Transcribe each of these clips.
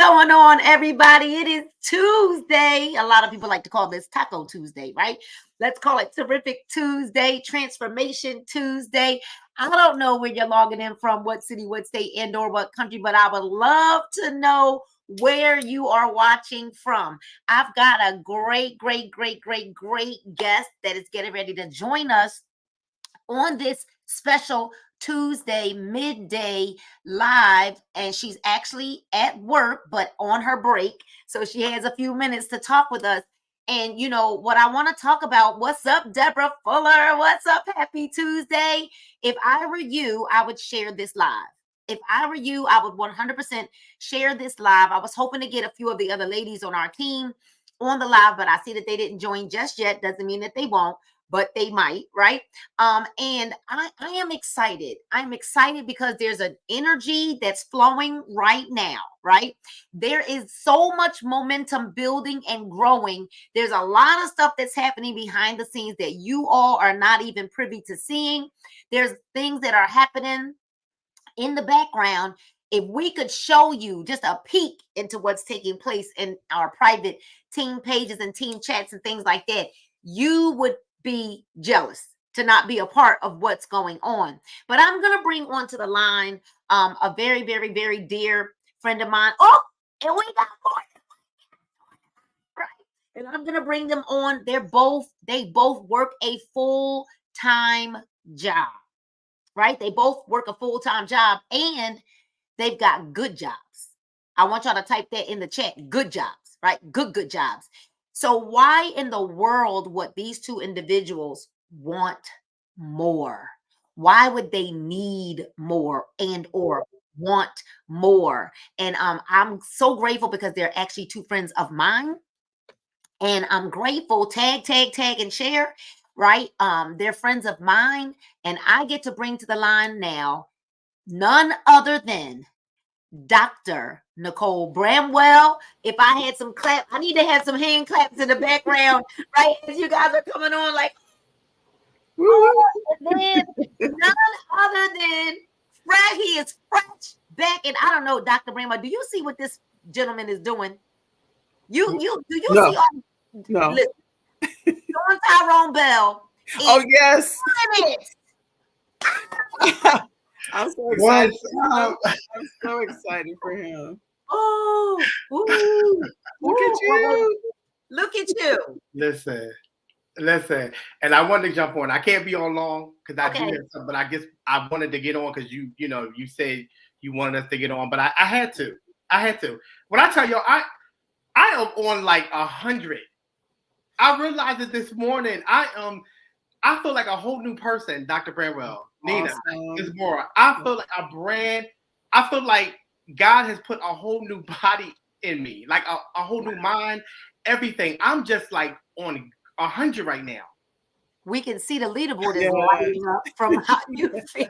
going on, everybody? It is Tuesday. A lot of people like to call this Taco Tuesday, right? Let's call it Terrific Tuesday, Transformation Tuesday. I don't know where you're logging in from, what city, what state, and or what country, but I would love to know where you are watching from. I've got a great guest that is getting ready to join us on this special Tuesday midday live, and she's actually at work but on her break, so she has a few minutes to talk with us. And you know what I want to talk about. What's up, Deborah Fuller? What's up? Happy Tuesday. If I were you, I would share this live. If I were you, I would 100% share this live. I was hoping to get a few of the other ladies on our team on the live, but I see that they didn't join just yet. Doesn't mean that they won't, but they might, right? And I am excited. I'm excited because there's an energy that's flowing right now, right? There is so much momentum building and growing. There's a lot of stuff that's happening behind the scenes that you all are not even privy to seeing. There's things that are happening in the background. If we could show you just a peek into what's taking place in our private team pages and team chats and things like that, you would be jealous to not be a part of what's going on. But I'm going to bring onto the line a very dear friend of mine. Oh, and we got more. Right. And I'm going to bring them on. They both work a full-time job, right? They both work a full-time job, and they've got good jobs. I want y'all to type that in the chat. Good jobs, right? Good jobs. So why in the world would these two individuals want more? Why would they need more and or want more? And I'm so grateful because they're actually two friends of mine. And I'm grateful. Tag, and share, right? They're friends of mine. And I get to bring to the line now none other than Dr. Nicole Bramwell. If I had some clap, I need to have some hand claps in the background, right? As you guys are coming on, like, and then none other than Fred. He is fresh back, and I don't know, Dr. Bramwell. Do you see what this gentleman is doing? Do you no. see? No. Listen, Sean Tyrone Bell. Oh yes. I'm so excited. I'm so excited for him. Oh, look at you. Look at you. Listen. And I wanted to jump on. I can't be on long because I do have something, but I guess I wanted to get on because you said you wanted us to get on, but I had to. When I tell y'all, I am on like 100. I realized it this morning. I feel like a whole new person, Dr. Bramwell. Nina, Ms. Mora. I feel like a brand. I feel like God has put a whole new body in me, like a whole new mind, everything. I'm just like on 100 right now. We can see the leaderboard is lighting up from how you feel.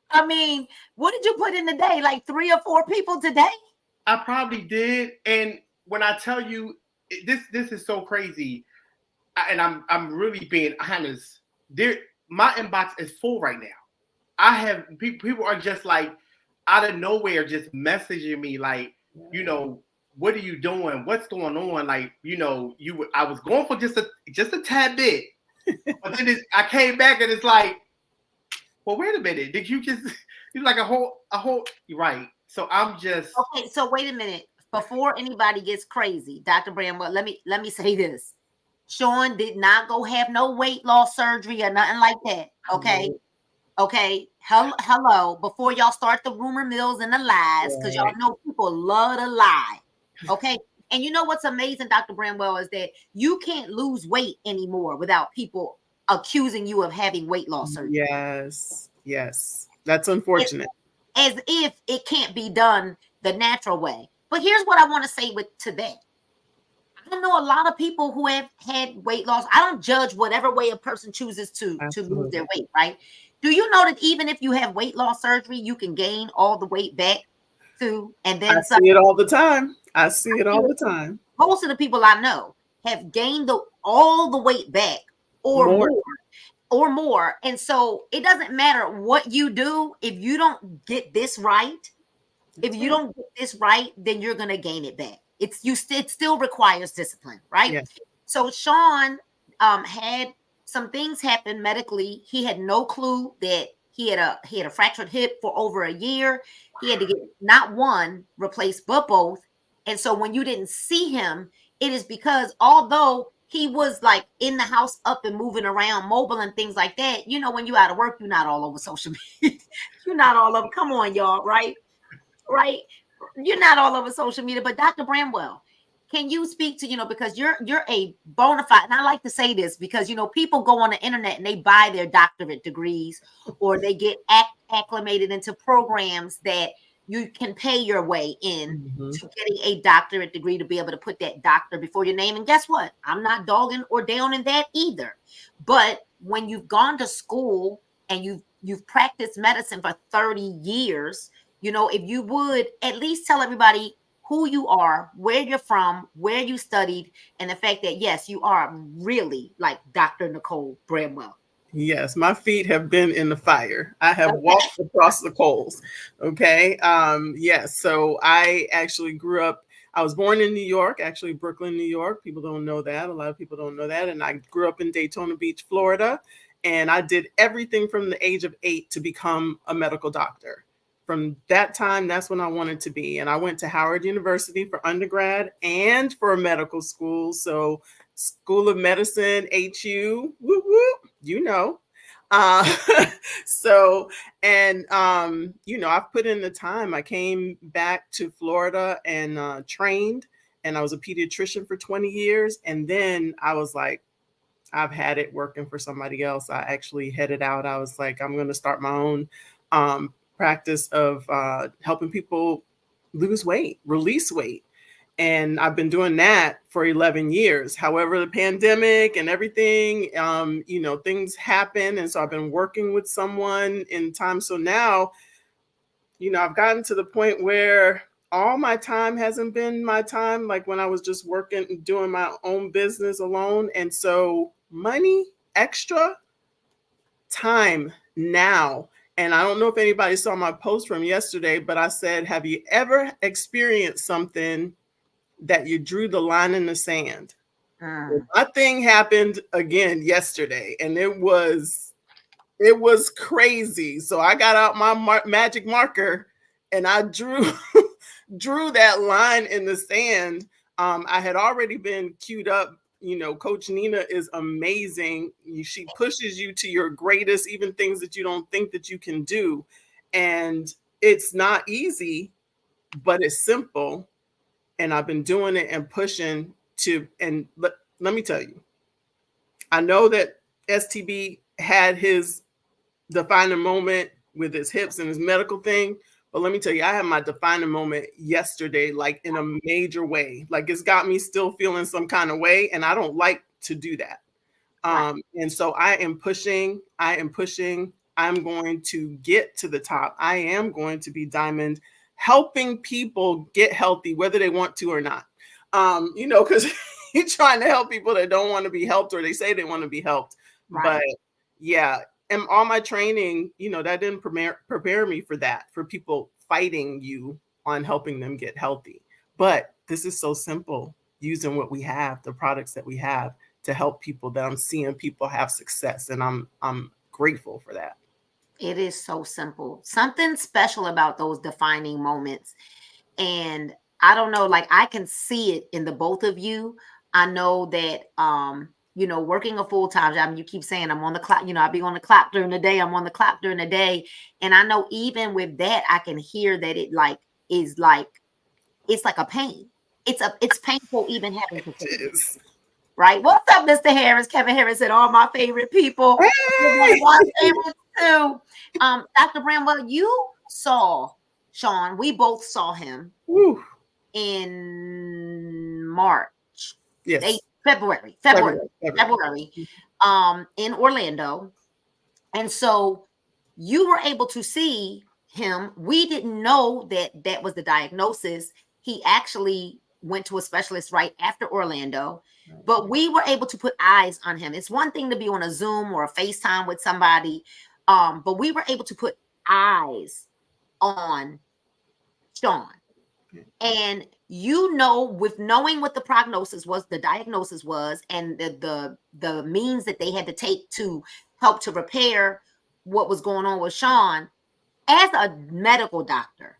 I mean, what did you put in today? Like 3 or 4 people today? I probably did. And when I tell you, this is so crazy, and I'm really being honest. My inbox is full right now. I have people are just like out of nowhere just messaging me like, what are you doing? What's going on? Like, I was going for just a tad bit, but then I came back and it's like, well, wait a minute. Did you just like a whole right? So I'm just okay. So wait a minute before anybody gets crazy, Dr. Bramwell. Let me say this. Sean did not go have no weight loss surgery or nothing like that. Okay. Okay. Hello. Before y'all start the rumor mills and the lies, because y'all know people love to lie. Okay. And you know what's amazing, Dr. Bramwell, is that you can't lose weight anymore without people accusing you of having weight loss surgery. Yes. That's unfortunate. As if it can't be done the natural way. But here's what I want to say to that. I know a lot of people who have had weight loss. I don't judge whatever way a person chooses to lose their weight, right? Do you know that even if you have weight loss surgery, you can gain all the weight back too? And then I see it all the time. Most of the people I know have gained all the weight back or more. And so it doesn't matter what you do. If you don't get this right, If you don't get this right, then you're going to gain it back. It still requires discipline, right? Yes. So Sean had some things happen medically. He had no clue that he had a fractured hip for over a year. He had to get not one replaced, but both. And so when you didn't see him, it is because although he was like in the house up and moving around, mobile and things like that, you know, when you out of work, you're not all over social media. You're not all over. Come on, y'all, right? Right? You're not all over social media, but Dr. Bramwell, can you speak to, because you're a bona fide, and I like to say this because, people go on the internet and they buy their doctorate degrees or they get acclimated into programs that you can pay your way in to getting a doctorate degree to be able to put that doctor before your name. And guess what? I'm not dogging or down in that either. But when you've gone to school and you've practiced medicine for 30 years, if you would at least tell everybody who you are, where you're from, where you studied, and the fact that, yes, you are really like Dr. Nicole Bramwell. Yes, my feet have been in the fire. I have walked across the coals. Okay. Yes. So I actually grew up, I was born in New York, actually Brooklyn, New York. People don't know that. A lot of people don't know that. And I grew up in Daytona Beach, Florida. And I did everything from the age of 8 to become a medical doctor. From that time, that's when I wanted to be. And I went to Howard University for undergrad and for medical school. So School of Medicine, HU, whoop, whoop, I've put in the time. I came back to Florida and trained, and I was a pediatrician for 20 years. And then I was like, I've had it working for somebody else. I actually headed out. I was like, I'm going to start my own practice of helping people lose weight, release weight. And I've been doing that for 11 years. However, the pandemic and everything, things happen. And so I've been working with someone in time. So now, I've gotten to the point where all my time hasn't been my time, like when I was just working and doing my own business alone. And so money, extra time now. And I don't know if anybody saw my post from yesterday, but I said, have you ever experienced something that you drew the line in the sand? My thing happened again yesterday, and it was crazy. So I got out my magic marker and I drew drew that line in the sand. I had already been queued up. Coach Nina is amazing. She pushes you to your greatest, even things that you don't think that you can do. And it's not easy, but it's simple. And I've been doing it and pushing to, and let me tell you, I know that STB had his defining moment with his hips and his medical thing, but let me tell you, I had my defining moment yesterday, like in a major way. Like it's got me still feeling some kind of way, and I don't like to do that. And so I am pushing. I'm going to get to the top. I am going to be diamond, helping people get healthy, whether they want to or not. Because you're trying to help people that don't want to be helped, or they say they want to be helped. Right. But yeah, and all my training, that didn't prepare me for that, for people fighting you on helping them get healthy. But this is so simple, using what we have, the products that we have, to help people, that I'm seeing people have success. And I'm grateful for that. It is so simple. Something special about those defining moments. And I don't know, like I can see it in the both of you. I know that, working a full-time job, you keep saying I'm on the clock, I'll be on the clock during the day. I'm on the clock during the day. And I know even with that, I can hear that it it's like a pain. It's painful even having to take it. Right. What's up, Mr. Harris? Kevin Harris said, all my favorite people. Hey! My favorites too. Dr. Bramwell, you saw Sean. We both saw him in March. Yes. February. In Orlando. And so you were able to see him. We didn't know that was the diagnosis. He actually went to a specialist right after Orlando, but we were able to put eyes on him. It's one thing to be on a Zoom or a FaceTime with somebody, but we were able to put eyes on Sean. And with knowing what the prognosis was, the diagnosis was, and the means that they had to take to help to repair what was going on with Sean, as a medical doctor,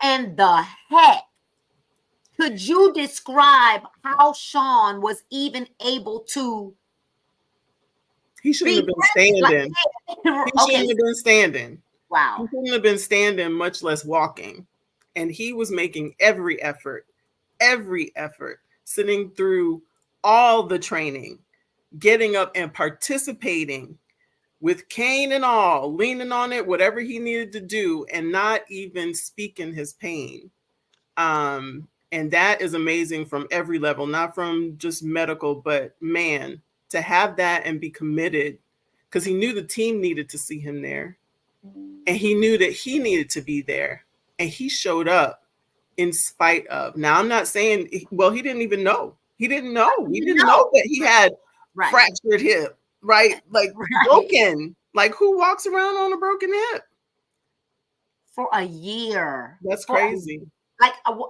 and the heck could you describe how Sean was even able to? He shouldn't have been standing. He shouldn't have been standing. Wow. He shouldn't have been standing, much less walking. And he was making every effort, sitting through all the training, getting up and participating with cane and all, leaning on it, whatever he needed to do, and not even speaking his pain. And that is amazing from every level, not from just medical, but man, to have that and be committed, because he knew the team needed to see him there. And he knew that he needed to be there. And he showed up in spite of. Now, I'm not saying, well, he didn't even know. He didn't know. He didn't know that he had fractured hip, right? Like broken. Like, who walks around on a broken hip? For a year. That's crazy.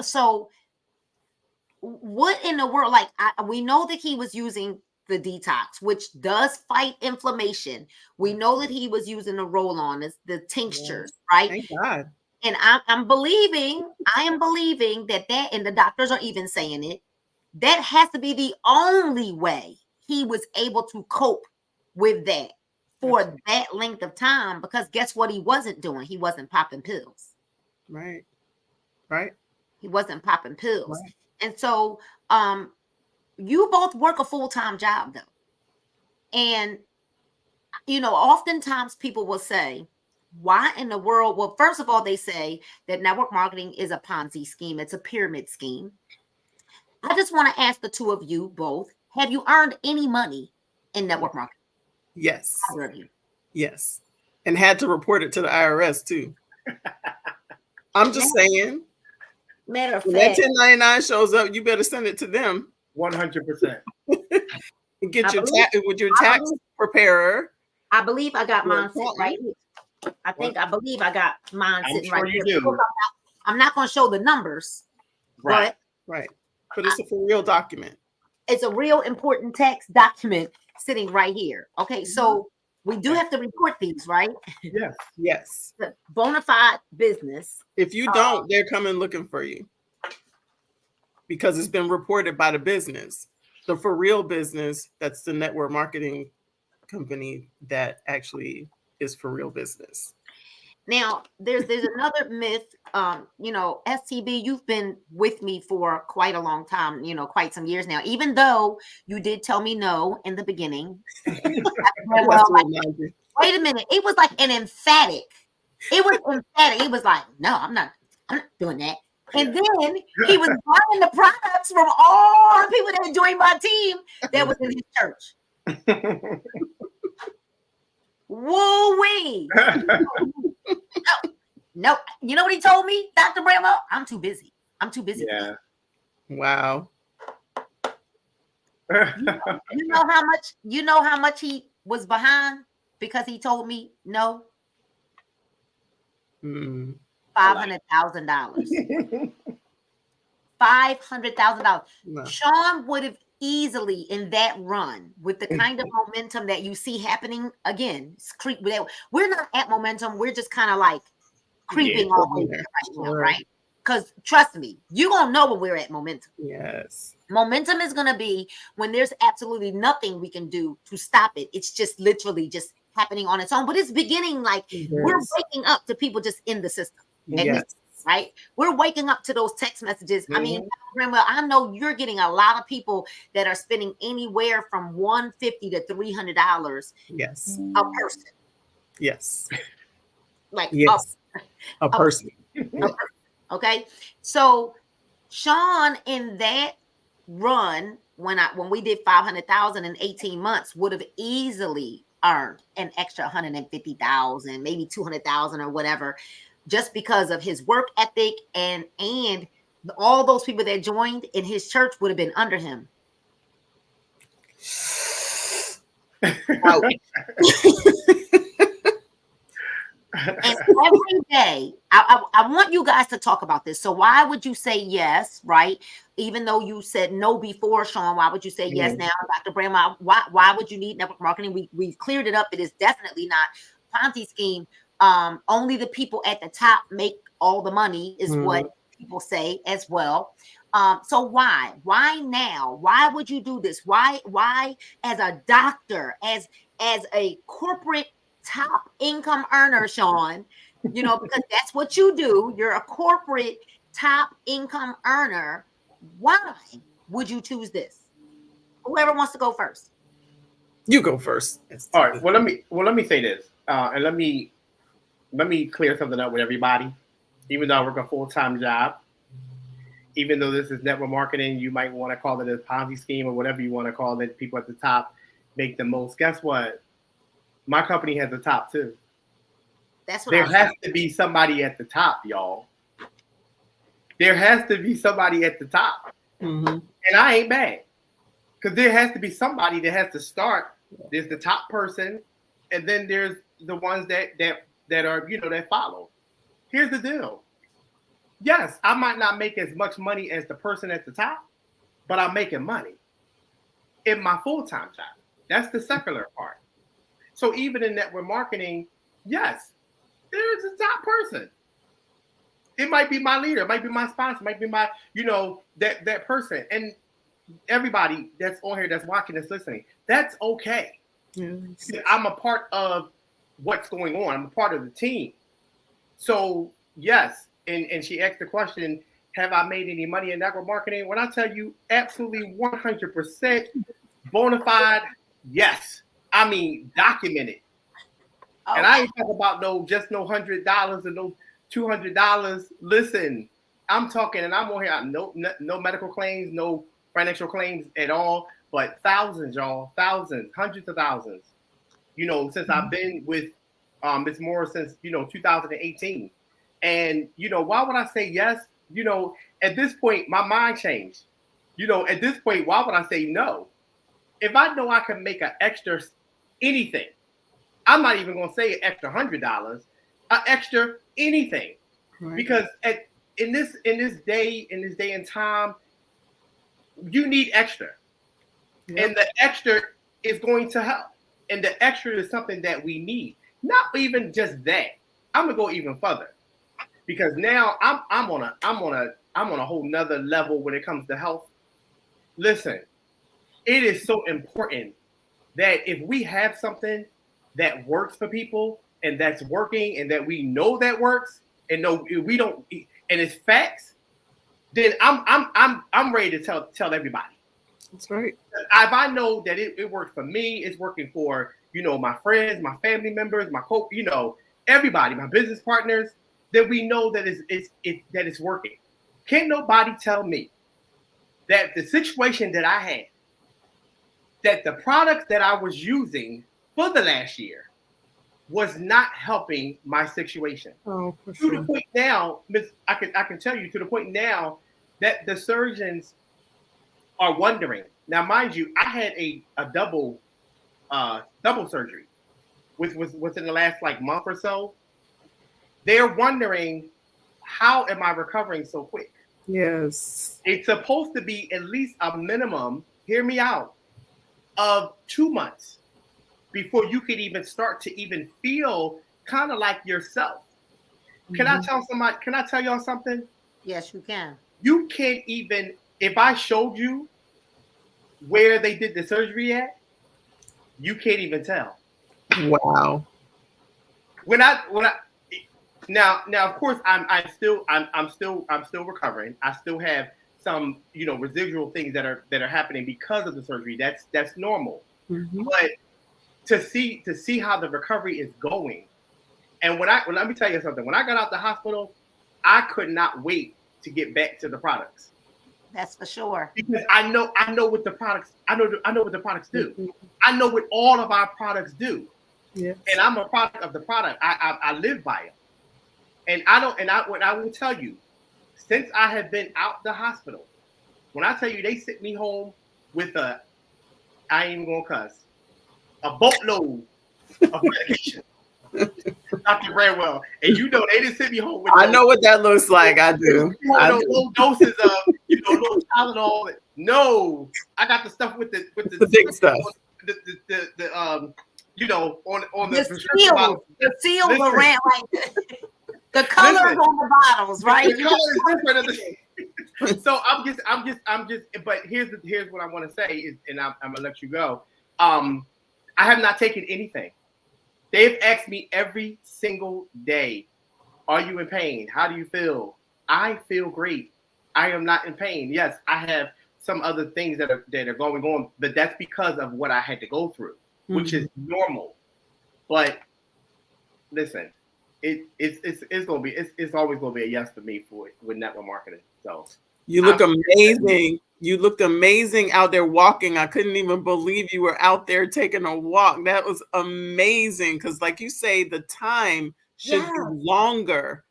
So what in the world? Like, we know that he was using the detox, which does fight inflammation. We know that he was using the roll-on, the tinctures, right? Thank God. And I am believing that, and the doctors are even saying it, that has to be the only way he was able to cope with that for that length of time, because guess what he wasn't doing? He wasn't popping pills. Right. He wasn't popping pills. Right. And so you both work a full-time job, though. And, oftentimes people will say, why in the world? Well, first of all, they say that network marketing is a Ponzi scheme. It's a pyramid scheme. I just want to ask the two of you both, have you earned any money in network marketing? Yes. Yes. And had to report it to the IRS too. I'm just saying. Matter of when fact, that 1099 shows up, you better send it to them. 100%. Get with your tax preparer. I believe I got mine sitting right here. I believe I got mine sitting right here. Do. I'm not going to show the numbers. Right. But it's a for real document. It's a real important tax document sitting right here. Okay, so we do have to report these, right? Yes. The bona fide business. If you don't, they're coming looking for you, because it's been reported by the business. The for real business, that's the network marketing company that actually is for real business. Now, there's another myth. STB, you've been with me for quite a long time, quite some years now, even though you did tell me no in the beginning. Wait a minute. It was like an emphatic. It was like, no, I'm not doing that. And then he was buying the products from all the people that joined my team that was in his church. Woo-wee. No, you know what he told me, Dr. Bramwell? I'm too busy. Yeah. Wow. You know how much he was behind because he told me no? $500,000. $500,000. No. Sean would have easily, in that run, with the kind of momentum that you see happening again, we're not at momentum. We're just kind of like creeping all over right now, right? Because trust me, you're going to know when we're at momentum. Yes. Momentum is going to be when there's absolutely nothing we can do to stop it. It's just literally just happening on its own. But it's beginning like we're waking up to people just in the system. Yes. Right? We're waking up to those text messages. I mean, Bramwell, I know you're getting a lot of people that are spending anywhere from $150 to $300 yes. a person. Yes. Like yes. A person. Okay. So Sean, in that run, when we did 500,000 in 18 months, would have easily earned an extra 150,000, maybe 200,000 or whatever, just because of his work ethic and all those people that joined in his church would have been under him. And every day, I want you guys to talk about this. So why would you say yes, right? Even though you said no before, Sean, why would you say yes now? Dr. Brand, why would you need network marketing? We cleared it up. It is definitely not Ponzi scheme. Only the people at the top make all the money is what people say as well. So why now? Why would you do this? Why as a doctor, as a corporate top income earner, Sean, because that's what you do. You're a corporate top income earner. Why would you choose this? Whoever wants to go first. You go first. All right. Well, let me say this, and let me clear something up with everybody. Even though I work a full-time job, even though this is network marketing, you might want to call it a Ponzi scheme or whatever you want to call it. People at the top make the most. Guess what? My company has a top too. That's what there has to be somebody at the top, y'all. There has to be somebody at the top, and I ain't bad because there has to be somebody that has to start. There's the top person, and then there's the ones that are that follow. Here's the deal. Yes, I might not make as much money as the person at the top, but I'm making money in my full-time job. That's the secular part. So even in network marketing, yes, there's a top person. It might be my leader, it might be my sponsor, it might be my, that person. And everybody that's on here, that's watching, that's listening, that's okay. Yes. I'm a part of what's going on. I'm a part of the team. So yes, and she asked the question, have I made any money in network marketing? When I tell you absolutely 100% bona fide, yes. I mean, documented. Okay. And I ain't talking about no $100 or no $200. Listen, I'm talking, and I'm on here, no medical claims, no financial claims at all, but thousands, y'all, thousands, hundreds of thousands. Since I've been with Ms. Moore since 2018. And why would I say yes? At this point, my mind changed. At this point, why would I say no? If I know I can make an extra anything, I'm not even gonna say an extra $100, an extra anything, right. Because in this day and time, you need extra, and the extra is going to help, and the extra is something that we need. Not even just that. I'm gonna go even further, because now I'm on a whole nother level when it comes to health. Listen, it is so important that if we have something that works for people and that's working and that we know that works and no we don't and it's facts, then I'm ready to tell everybody. That's right. If I know that it works for me, it's working for my friends, my family members, my everybody, my business partners, then we know that it's working. Can't nobody tell me that the situation that I had, that the products that I was using for the last year was not helping my situation. Oh, for sure. To the point now, I can tell you, to the point now that the surgeons are wondering. Now, mind you, I had a double surgery within the last month or so. They're wondering, how am I recovering so quick? Yes. It's supposed to be at least a minimum, hear me out, of 2 months before you could even start to even feel kind of like yourself. Can I tell y'all something? Yes, you can. You can't even, if I showed you where they did the surgery at, you can't even tell. Wow. Now of course I'm still recovering. I still have some residual things that are happening because of the surgery. That's normal. Mm-hmm. But to see how the recovery is going, and let me tell you something. When I got out the hospital, I could not wait to get back to the products. That's for sure. Because I know what the products what the products do. Mm-hmm. I know what all of our products do. Yes. And I'm a product of the product. I live by it. And I will tell you, since I have been out the hospital, when I tell you they sent me home with I ain't even gonna cuss, a boatload of medication. Dr. Bradwell, and you know they didn't send me home with. I know what that looks like. I do. Those low doses of little Tylenol. No, I got the stuff with the big stuff. The on the prescription bottle. The seals around like the colors on the bottles, right? The color is different. So I'm just. But here's what I want to say is, and I'm gonna let you go. I have not taken anything. They've asked me every single day, "Are you in pain? How do you feel?" I feel great. I am not in pain. Yes, I have some other things that are going on, but that's because of what I had to go through, which is normal. But listen, it's gonna be it's always gonna be a yes for me with network marketing. So you look amazing. You looked amazing out there walking. I couldn't even believe you were out there taking a walk. That was amazing because, like you say, the time should be longer.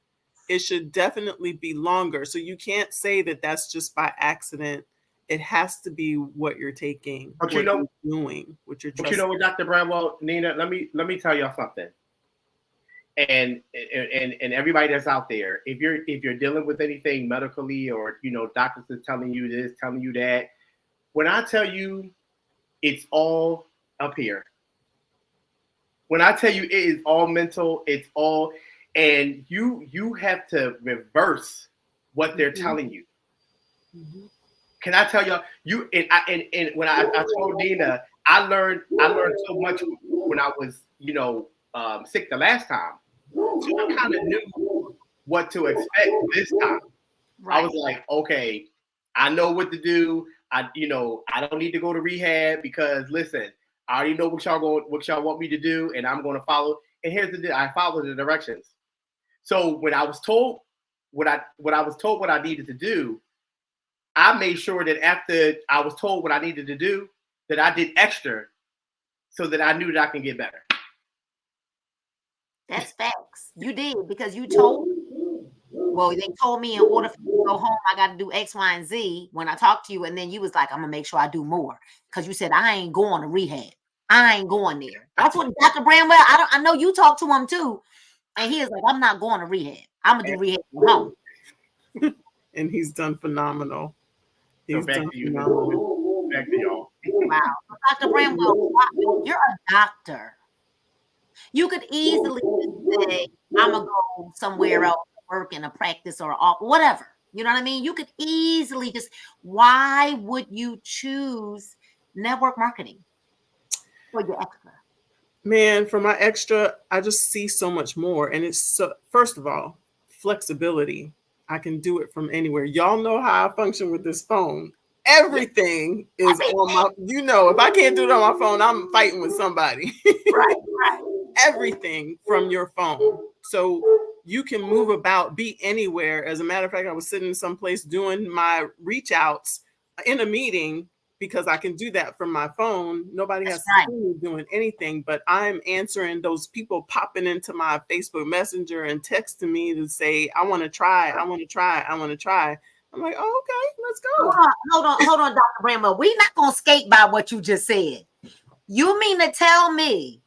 It should definitely be longer. So you can't say that that's just by accident. It has to be what you're taking, but what you're doing, what you're. But you know what, Dr. Bradwell, Nina, let me tell y'all something. And everybody that's out there, if you're dealing with anything medically, or doctors is telling you this, telling you that, when I tell you it's all up here, when I tell you it is all mental, it's all, and you have to reverse what they're telling you. Mm-hmm. Can I tell y'all? And when I told Nina, I learned so much when I was sick the last time. So I kind of knew what to expect this time. Right. I was like, okay, I know what to do. I don't need to go to rehab because listen, I already know what y'all want me to do, and I'm going to follow. And here's the deal: I follow the directions. So when I was told what I needed to do, I made sure that after I was told what I needed to do, that I did extra, so that I knew that I can get better. That's facts. You did, because you told me. Well, they told me in order for me to go home, I got to do X, Y, and Z when I talked to you. And then you was like, I'm going to make sure I do more. Because you said, I ain't going to rehab. I ain't going there. That's what Dr. Bramwell, I know you talked to him too. And he is like, I'm not going to rehab. I'm going to do rehab at home. And he's done phenomenal. He's done phenomenal. Back to y'all. Wow. Dr. Bramwell, you're a doctor. You could easily say, I'm going to go somewhere else, work in a practice or whatever. You know what I mean? You could easily just, why would you choose network marketing for your extra? Man, for my extra, I just see so much more. And it's so, first of all, flexibility. I can do it from anywhere. Y'all know how I function with this phone. Everything is on my, if I can't do it on my phone, I'm fighting with somebody. Right. Everything from your phone. So you can move about, be anywhere. As a matter of fact, I was sitting someplace doing my reach outs in a meeting because I can do that from my phone. Nobody has to see me doing anything, but I'm answering those people popping into my Facebook Messenger and texting me to say, I want to try. I'm like, oh, okay, let's go. Hold on, Dr. Bramwell. We're not going to skate by what you just said. You mean to tell me,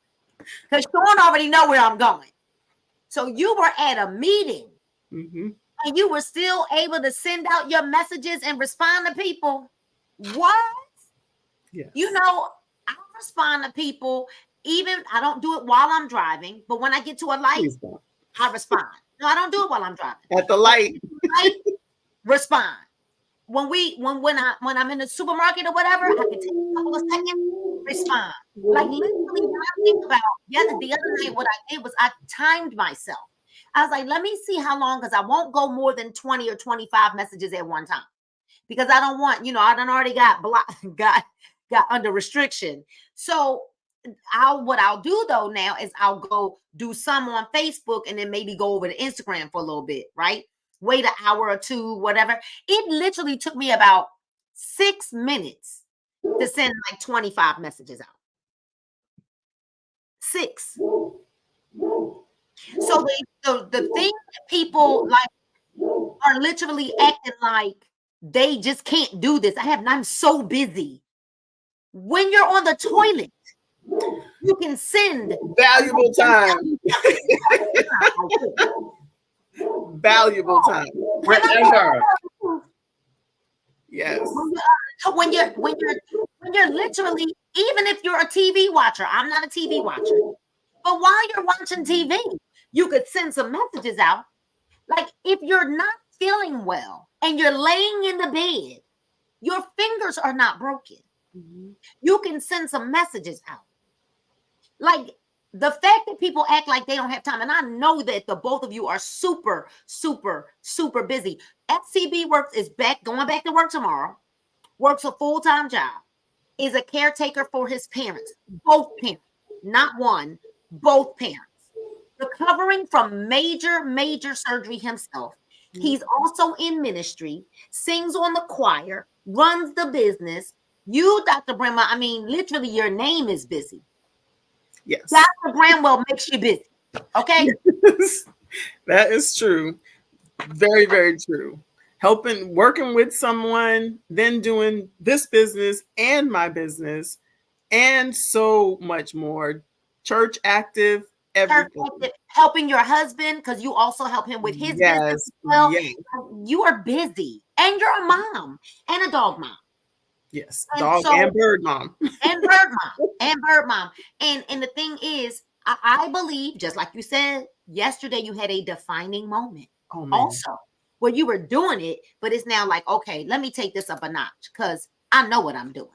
because Sean already know where I'm going. So you were at a meeting and you were still able to send out your messages and respond to people. What? Yes. I respond to people. Even I don't do it while I'm driving, but when I get to a light, I respond. No, I don't do it while I'm driving. At the light, respond. When I'm in the supermarket or whatever, I can take a couple of seconds, respond. Like literally, when I think about the other night, what I did was I timed myself. I was like, let me see how long, because I won't go more than 20 or 25 messages at one time, because I don't want, I done already got under restriction. So what I'll do though now is I'll go do some on Facebook and then maybe go over to Instagram for a little bit, right? Wait an hour or two, whatever. It literally took me about 6 minutes to send like 25 messages out. 6. So the thing that people like are literally acting like they just can't do this. I'm so busy. When you're on the toilet, You can send valuable time. Valuable time. Remember. Yes. When you're literally, even if you're a TV watcher, I'm not a TV watcher, but while you're watching TV, you could send some messages out. Like if you're not feeling well and you're laying in the bed, your fingers are not broken. You can send some messages out. Like the fact that people act like they don't have time, and I know that the both of you are super, super, super busy. FCB Works is going back to work tomorrow, works a full-time job, is a caretaker for his parents, both parents, not one, both parents. Recovering from major surgery himself. He's also in ministry, sings on the choir, runs the business. You, Dr. Bramwell, I mean, literally your name is busy. Yes. Dr. Bramwell makes you busy. Okay? That is true. Very, very true. Working with someone, then doing this business and my business, and so much more. Church active, everything. Helping your husband, because you also help him with his business as well. Yes. You are busy. And you're a mom and a dog mom. Yes, dog and bird mom. And bird mom. And bird mom. And the thing is, I believe, just like you said, yesterday you had a defining moment. Oh, man. Also, where you were doing it, but it's now like, okay, let me take this up a notch because I know what I'm doing.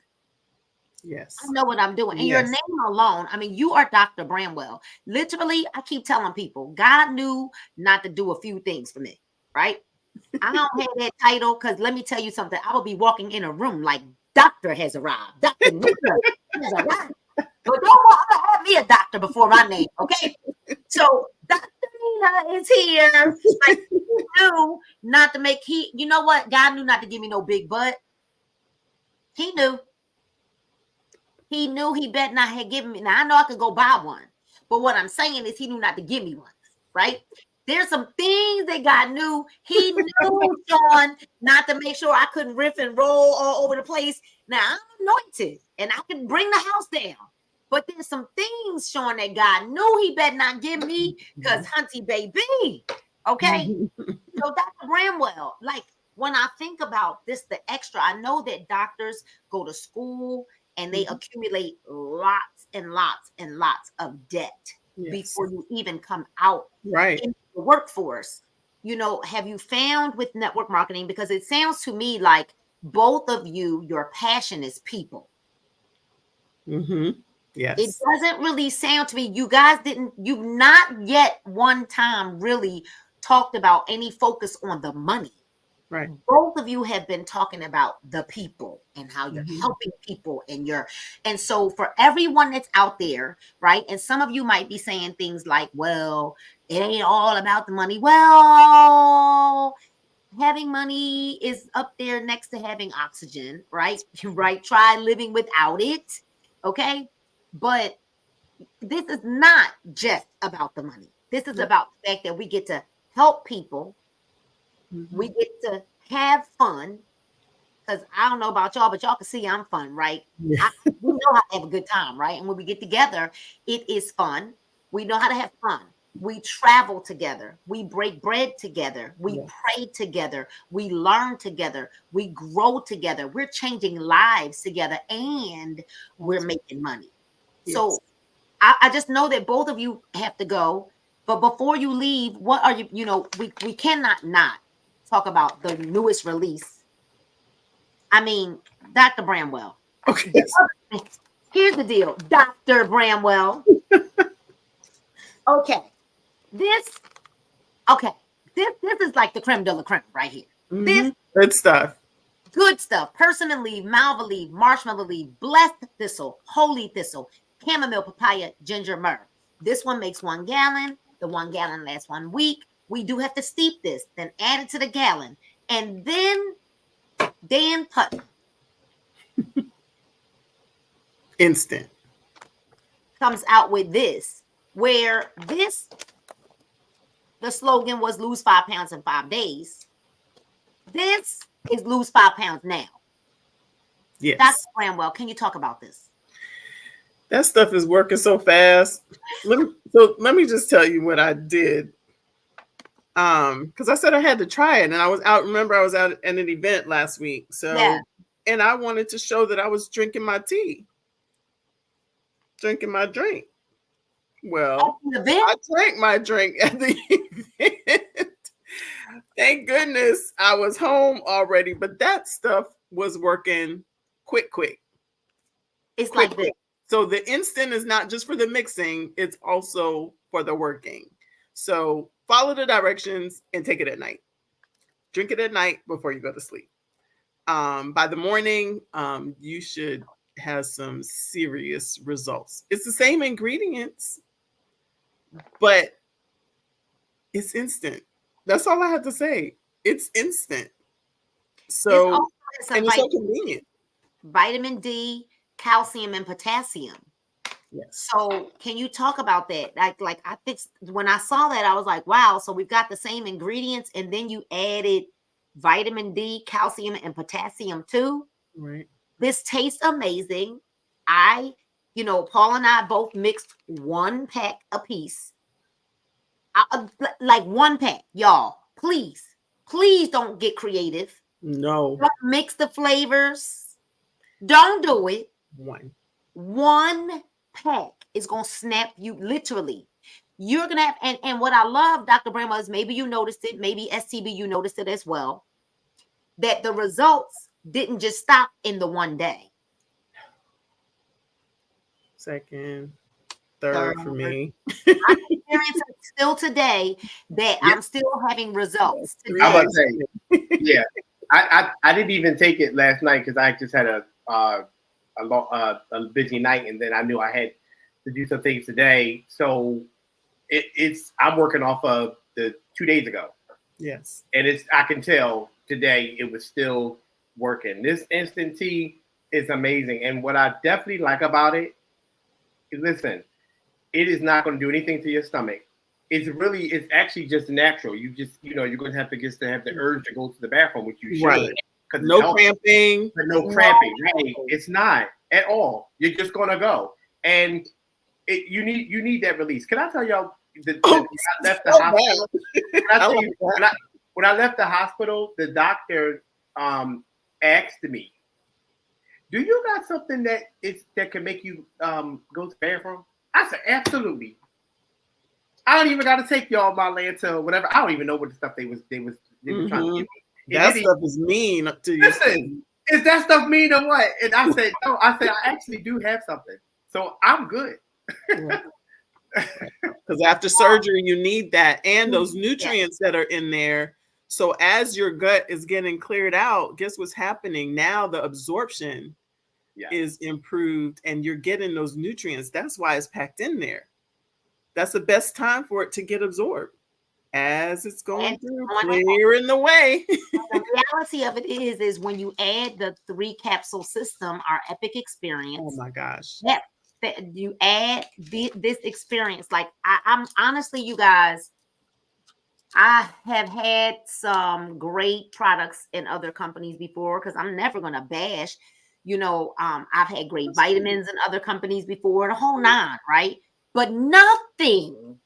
Yes. I know what I'm doing. And your name alone, I mean, you are Dr. Bramwell. Literally, I keep telling people, God knew not to do a few things for me, right? I don't have that title because let me tell you something. I will be walking in a room like doctor has arrived. Dr. Nika has arrived. But don't have me a doctor before my name, okay? So Dr. Nina is here. Like, he knew not to make, you know what? God knew not to give me no big butt. He knew. He knew he better not have given me. Now, I know I could go buy one. But what I'm saying is he knew not to give me one, right? There's some things that God knew. He knew, Sean, not to make sure I couldn't riff and roll all over the place. Now, I'm anointed, and I can bring the house down. But there's some things, Sean, that God knew he better not give me because hunty baby, okay? So Dr. Bramwell, like when I think about this, the extra, I know that doctors go to school and they accumulate lots and lots and lots of debt before you even come out into the workforce. You know, have you found with network marketing, because it sounds to me like both of you, your passion is people. Yes. It doesn't really sound to me, you've not yet one time really talked about any focus on the money. Right. Both of you have been talking about the people and how you're helping people and so for everyone that's out there, right? And some of you might be saying things like, well, it ain't all about the money. Well, having money is up there next to having oxygen, right? Right. Try living without it. Okay. But this is not just about the money. This is about the fact that we get to help people. We get to have fun, because I don't know about y'all, but y'all can see I'm fun, right? We know how to have a good time, right? And when we get together, it is fun. We know how to have fun. We travel together. We break bread together. We pray together. We learn together. We grow together. We're changing lives together, and we're making money. So I just know that both of you have to go. But before you leave, what are you know, we cannot not talk about the newest release. I mean, Dr. Bramwell. Okay. Here's the deal, Dr. Bramwell. Okay. This is like the creme de la creme right here. This good stuff. Good stuff. Persimmon leaf, malva leaf, marshmallow leaf, blessed thistle, holy thistle, chamomile, papaya, ginger, myrrh. This one makes 1 gallon. The 1 gallon lasts 1 week. We do have to steep this, then add it to the gallon. And then Dan Putnam. Instant. Comes out with this, where the slogan was lose 5 pounds in 5 days. This is lose 5 pounds now. Yes. Dr. Bramwell, can you talk about this? That stuff is working so fast. Let me just tell you what I did. Because I said I had to try it, and I was out. Remember, I was out at an event last week. So, Yeah. and I wanted to show that I was drinking my tea, drinking my drink. Well, I drank my drink at the event. Thank goodness I was home already, but that stuff was working quick. It's Quick, like this. So the instant is not just for the mixing, it's also for the working. So follow the directions and take it at night. Drink it at night before you go to sleep. By the morning, you should have some serious results. It's the same ingredients, but it's instant. That's all I have to say. It's instant. So, and it's so convenient. Vitamin D, calcium, and potassium. Yes. So can you talk about that? Like I think when I saw that, I was like, wow, so we've got the same ingredients, and then you added vitamin D, calcium, and potassium too. Right. This tastes amazing. Paul and I both mixed 1 pack a piece. Like 1 pack, y'all. Please don't get creative. No. Don't mix the flavors. Don't do it. 1 pack is going to snap you literally. You're going to have, and what I love, Dr. Bramwell, is maybe you noticed it, maybe STB, you noticed it as well, that the results didn't just stop in the 1 day. Second, third for me. I'm experiencing still today that I'm still having results. Today. I was saying, yeah. I didn't even take it last night because I just had a busy night, and then I knew I had to do some things today. So I'm working off of the 2 days ago. Yes, and I can tell today it was still working. This instant tea is amazing, and what I definitely like about it is, listen, it is not going to do anything to your stomach. It's actually just natural. You just, you're going to have the urge to go to the bathroom, which you should. Right. No cramping. But no cramping. Right. It's not at all. You're just going to go. And you need that release. Can I tell y'all when I left the hospital? When I left the hospital, the doctor asked me, "Do you got something that can make you go to the bathroom?" I said, "Absolutely." I don't even got to take y'all my Lanta or whatever. I don't even know what the stuff they was trying to give me. That stuff is mean to you. Listen, is that stuff mean or what? And I said, no. I said, I actually do have something, so I'm good. Because after surgery, you need that and those nutrients that are in there. So as your gut is getting cleared out, guess what's happening now? The absorption is improved, and you're getting those nutrients. That's why it's packed in there. That's the best time for it to get absorbed as it's going through, clearing the way. The reality of it is when you add the 3 capsule system, our Epic experience. Oh my gosh. That you add this experience. Like I'm honestly, you guys, I have had some great products in other companies before, because I'm never going to bash, I've had great vitamins in other companies before, the whole 9, right? But nothing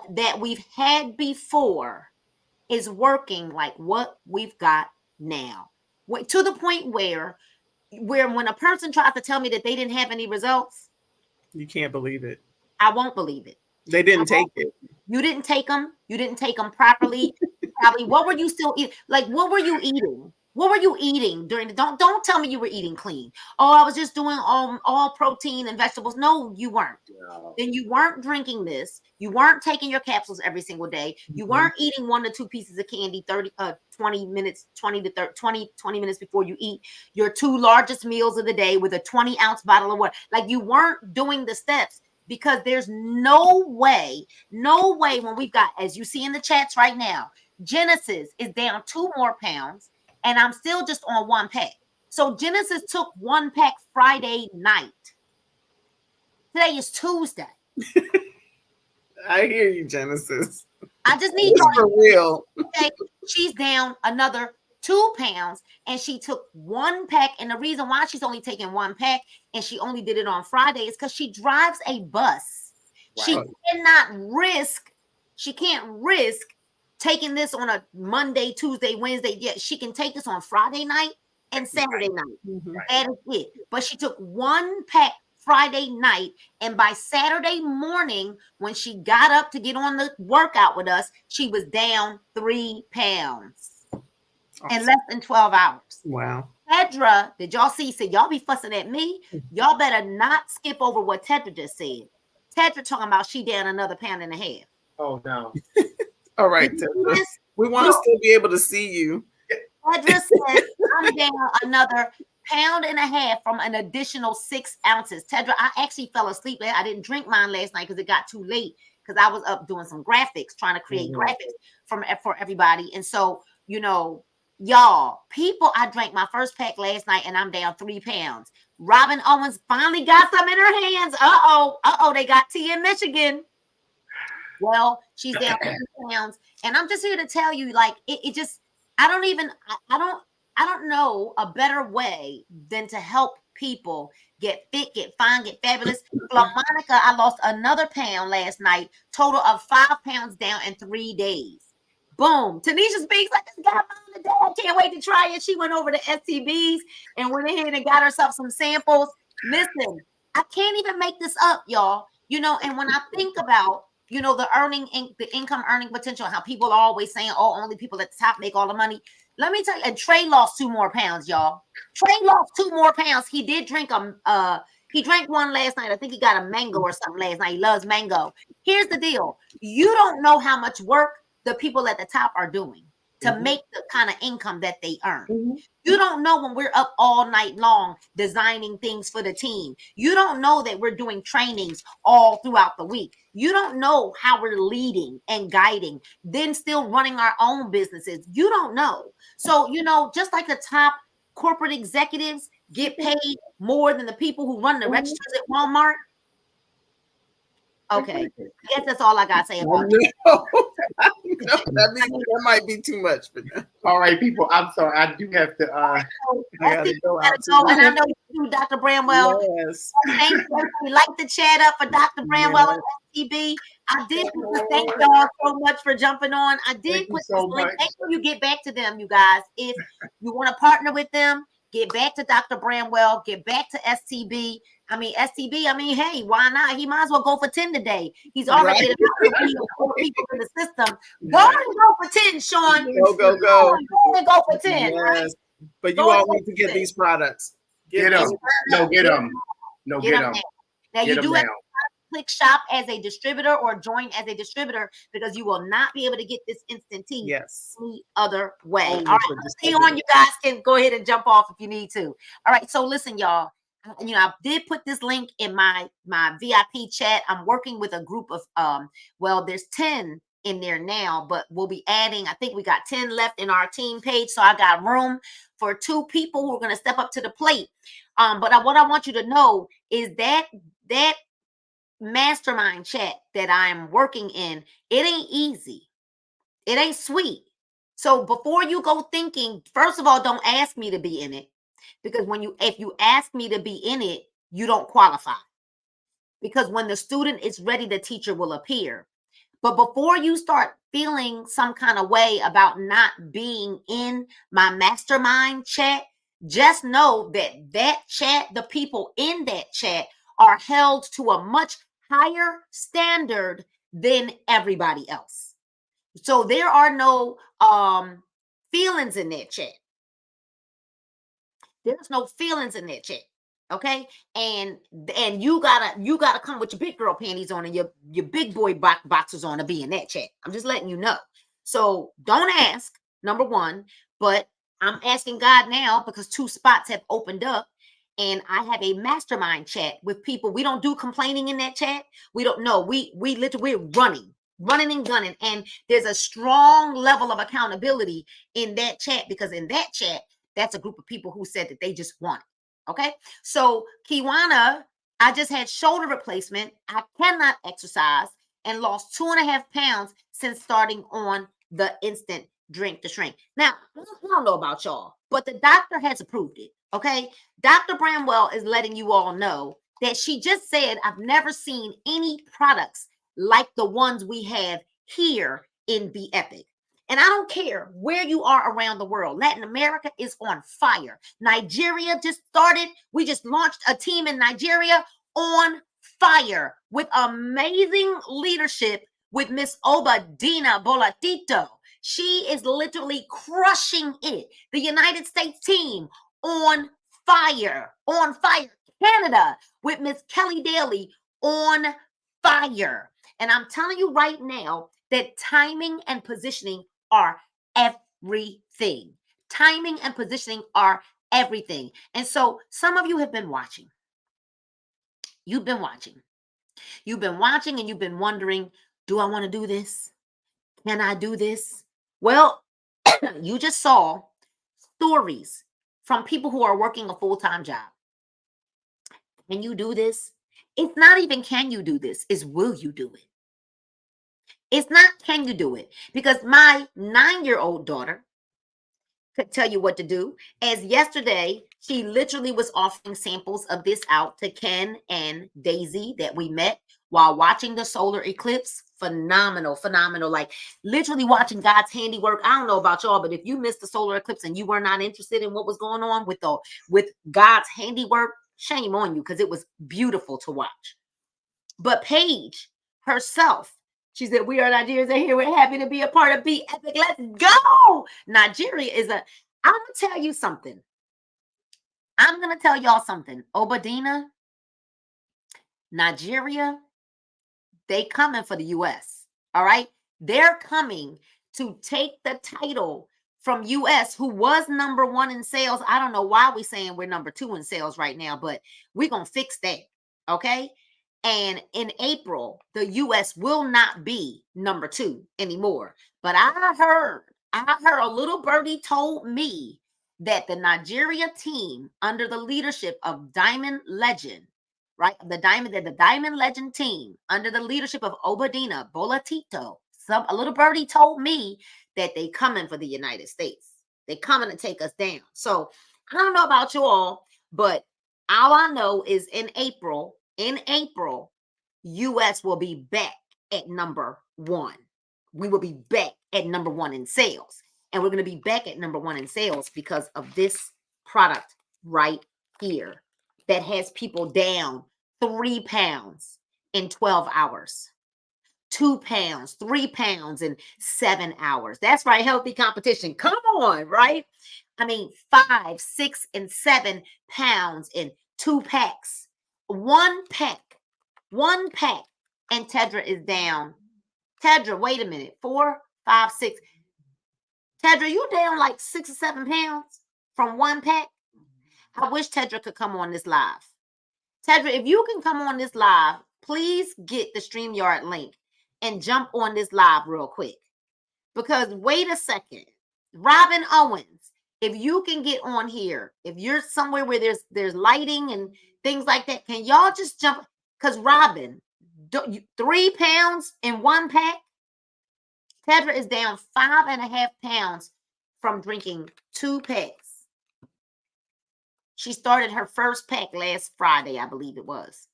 that we've had before is working like what we've got now. To the point where when a person tries to tell me that they didn't have any results, you can't believe it. I won't believe it. They didn't take it. You didn't take them. You didn't take them properly. Probably. What were you still eating? Like, what were you eating? What were you eating during the? Don't tell me you were eating clean. Oh, I was just doing all protein and vegetables. No, you weren't. No. Then you weren't drinking this. You weren't taking your capsules every single day. You weren't eating 1 to 2 pieces of candy 20 minutes before you eat your 2 largest meals of the day with a 20-ounce bottle of water. Like, you weren't doing the steps, because there's no way when we've got, as you see in the chats right now, Genesis is down 2 more pounds. And I'm still just on 1 pack. So Genesis took 1 pack Friday night. Today is Tuesday. I hear you, Genesis. I just need for real. Okay, she's down another 2 pounds, and she took 1 pack. And the reason why she's only taking 1 pack and she only did it on Friday is because she drives a bus. Right. She can't risk taking this on a Monday, Tuesday, Wednesday. Yeah, she can take this on Friday night and Saturday night. That is it. But she took 1 pack Friday night, and by Saturday morning, when she got up to get on the workout with us, she was down 3 pounds in less than 12 hours. Wow. Tedra, did y'all see? So y'all be fussing at me. Y'all better not skip over what Tedra just said. Tedra talking about she down another 1.5 pounds. Oh no. All right, Tedra. We want to still be able to see you. Tedra says I'm down another 1.5 pounds from an additional 6 ounces. Tedra, I actually fell asleep. I didn't drink mine last night because it got too late, because I was up doing some graphics, trying to create graphics for everybody. And so, you know, y'all, people, I drank my first pack last night and I'm down 3 pounds. Robin Owens finally got some in her hands. They got tea in Michigan. Well, she's down 3 pounds. And I'm just here to tell you, like, it just, I don't know a better way than to help people get fit, get fine, get fabulous. Monica, I lost another pound last night, total of 5 pounds down in 3 days. Boom. Tanisha Speaks, I just got mine today. I can't wait to try it. She went over to STB's and went ahead and got herself some samples. Listen, I can't even make this up, y'all. You know, and when I think about, you know, the income earning potential, how people are always saying, oh, only people at the top make all the money. Let me tell you, and Trey lost 2 more pounds, y'all. Trey lost 2 more pounds. He did drink he drank one last night. I think he got a mango or something last night. He loves mango. Here's the deal. You don't know how much work the people at the top are doing to make the kind of income that they earn. You don't know when we're up all night long designing things for the team. You don't know that we're doing trainings all throughout the week. You don't know how we're leading and guiding, then still running our own businesses. You don't know. So, you know, just like the top corporate executives get paid more than the people who run the registers at Walmart. Okay, I guess that's all I got to say about it. That might be too much for them. All right, people, I'm sorry. I do have to I gotta go out. And I know you do, Dr. Bramwell. Yes. Thank you. We like to chat up for Dr. Bramwell and STB. I did thank y'all so much for jumping on. I did put this link. Make sure you get back to them, you guys. If you want to partner with them, get back to Dr. Bramwell, get back to STB. Hey, why not? He might as well go for 10 today. He's already about 4 people in the system. Go and go for 10, Sean. Go. Go and go for 10. Yes. Right? But you all need to get these products. Get them. No, get them. No, get them. Now, you do have to click shop as a distributor or join as a distributor, because you will not be able to get this instant tea any other way. All right, stay on. You guys can go ahead and jump off if you need to. All right, so listen, y'all. You know, I did put this link in my VIP chat. I'm working with a group of there's 10 in there now, but we'll be adding, I think we got 10 left in our team page. So I got room for 2 people who are going to step up to the plate. But what I want you to know is that mastermind chat that I'm working in, it ain't easy. It ain't sweet. So before you go thinking, first of all, don't ask me to be in it. Because if you ask me to be in it, you don't qualify. Because when the student is ready, the teacher will appear. But before you start feeling some kind of way about not being in my mastermind chat, just know that chat, the people in that chat are held to a much higher standard than everybody else. So there are no feelings in that chat. There's no feelings in that chat. Okay. And you gotta come with your big girl panties on and your big boy boxers on to be in that chat. I'm just letting you know. So don't ask, number one, but I'm asking God now because 2 spots have opened up and I have a mastermind chat with people. We don't do complaining in that chat. We don't know. We're running and gunning. And there's a strong level of accountability in that chat, because in that chat, that's a group of people who said that they just want it. Okay. So Kiwana, I just had shoulder replacement. I cannot exercise and lost 2.5 pounds since starting on the instant drink to shrink. Now, I don't know about y'all, but the doctor has approved it. Okay. Dr. Bramwell is letting you all know that she just said, I've never seen any products like the ones we have here in Be Epic. And I don't care where you are around the world. Latin America is on fire. Nigeria just started. We just launched a team in Nigeria on fire with amazing leadership with Miss Obadina Bolatito. She is literally crushing it. The United States team on fire, on fire. Canada with Miss Kelly Daly on fire. And I'm telling you right now that timing and positioning are everything. Timing and positioning are everything. And so some of you have been watching. You've been watching. You've been watching and you've been wondering, do I want to do this? Can I do this? Well, you just saw stories from people who are working a full-time job. Can you do this? It's not even can you do this, it's will you do it? It's not can you do it? Because my 9-year-old daughter could tell you what to do. As yesterday, she literally was offering samples of this out to Ken and Daisy that we met while watching the solar eclipse. Phenomenal. Like literally watching God's handiwork. I don't know about y'all, but if you missed the solar eclipse and you were not interested in what was going on with God's handiwork, shame on you, because it was beautiful to watch. But Paige herself, she said, we are Nigerians are here. We're happy to be a part of Be Epic. Let's go. Nigeria is I'm going to tell you something. I'm going to tell y'all something. Obadina, Nigeria, they coming for the U.S. All right. They're coming to take the title from U.S., who was #1 in sales. I don't know why we're saying we're #2 in sales right now, but we're going to fix that. Okay. And in April, the U.S. will not be #2 anymore. But I heard a little birdie told me that the Nigeria team under the leadership of Diamond Legend, right? The Diamond Legend team under the leadership of Obadina Bolatito. A little birdie told me that they coming for the United States. They coming to take us down. So I don't know about you all, but all I know is in April, U.S. will be back at #1. We will be back at #1 in sales. And we're going to be back at #1 in sales because of this product right here that has people down 3 pounds in 12 hours. 2 pounds, 3 pounds in 7 hours. That's right. Healthy competition. Come on, right? I mean, 5, 6, and 7 pounds in 2 packs. One pack, and Tedra is down. Tedra, wait a minute. 4, 5, 6. Tedra, you down like 6 or 7 pounds from one pack? I wish Tedra could come on this live. Tedra, if you can come on this live, please get the StreamYard link and jump on this live real quick. Because wait a second. Robin Owens, if you can get on here, if you're somewhere where there's lighting and things like that, can y'all just jump? Because Robin, 3 pounds in one pack. Tedra is down 5.5 pounds from drinking 2 packs. She started her first pack last Friday, I believe it was.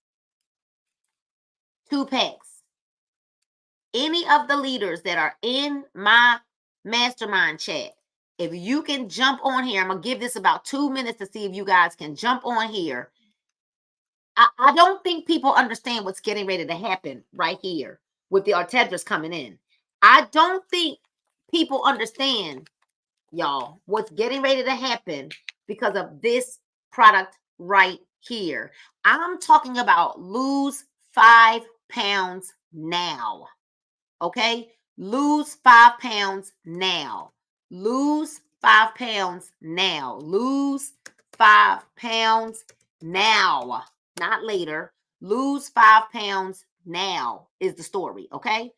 2 packs. Any of the leaders that are in my mastermind chat, if you can jump on here, I'm going to give this about 2 minutes to see if you guys can jump on here. I don't think people understand what's getting ready to happen right here with the Artedras coming in. I don't think people understand, y'all, what's getting ready to happen because of this product right here. I'm talking about lose 5 pounds now. Okay? Lose 5 pounds now. Lose 5 pounds now. Lose 5 pounds now. Not later. Lose 5 pounds now is the story. Okay?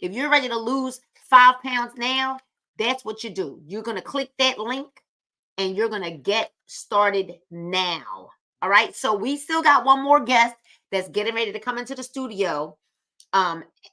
If you're ready to lose 5 pounds now, that's what you do. You're going to click that link and you're going to get started now. All right. So we still got one more guest that's getting ready to come into the studio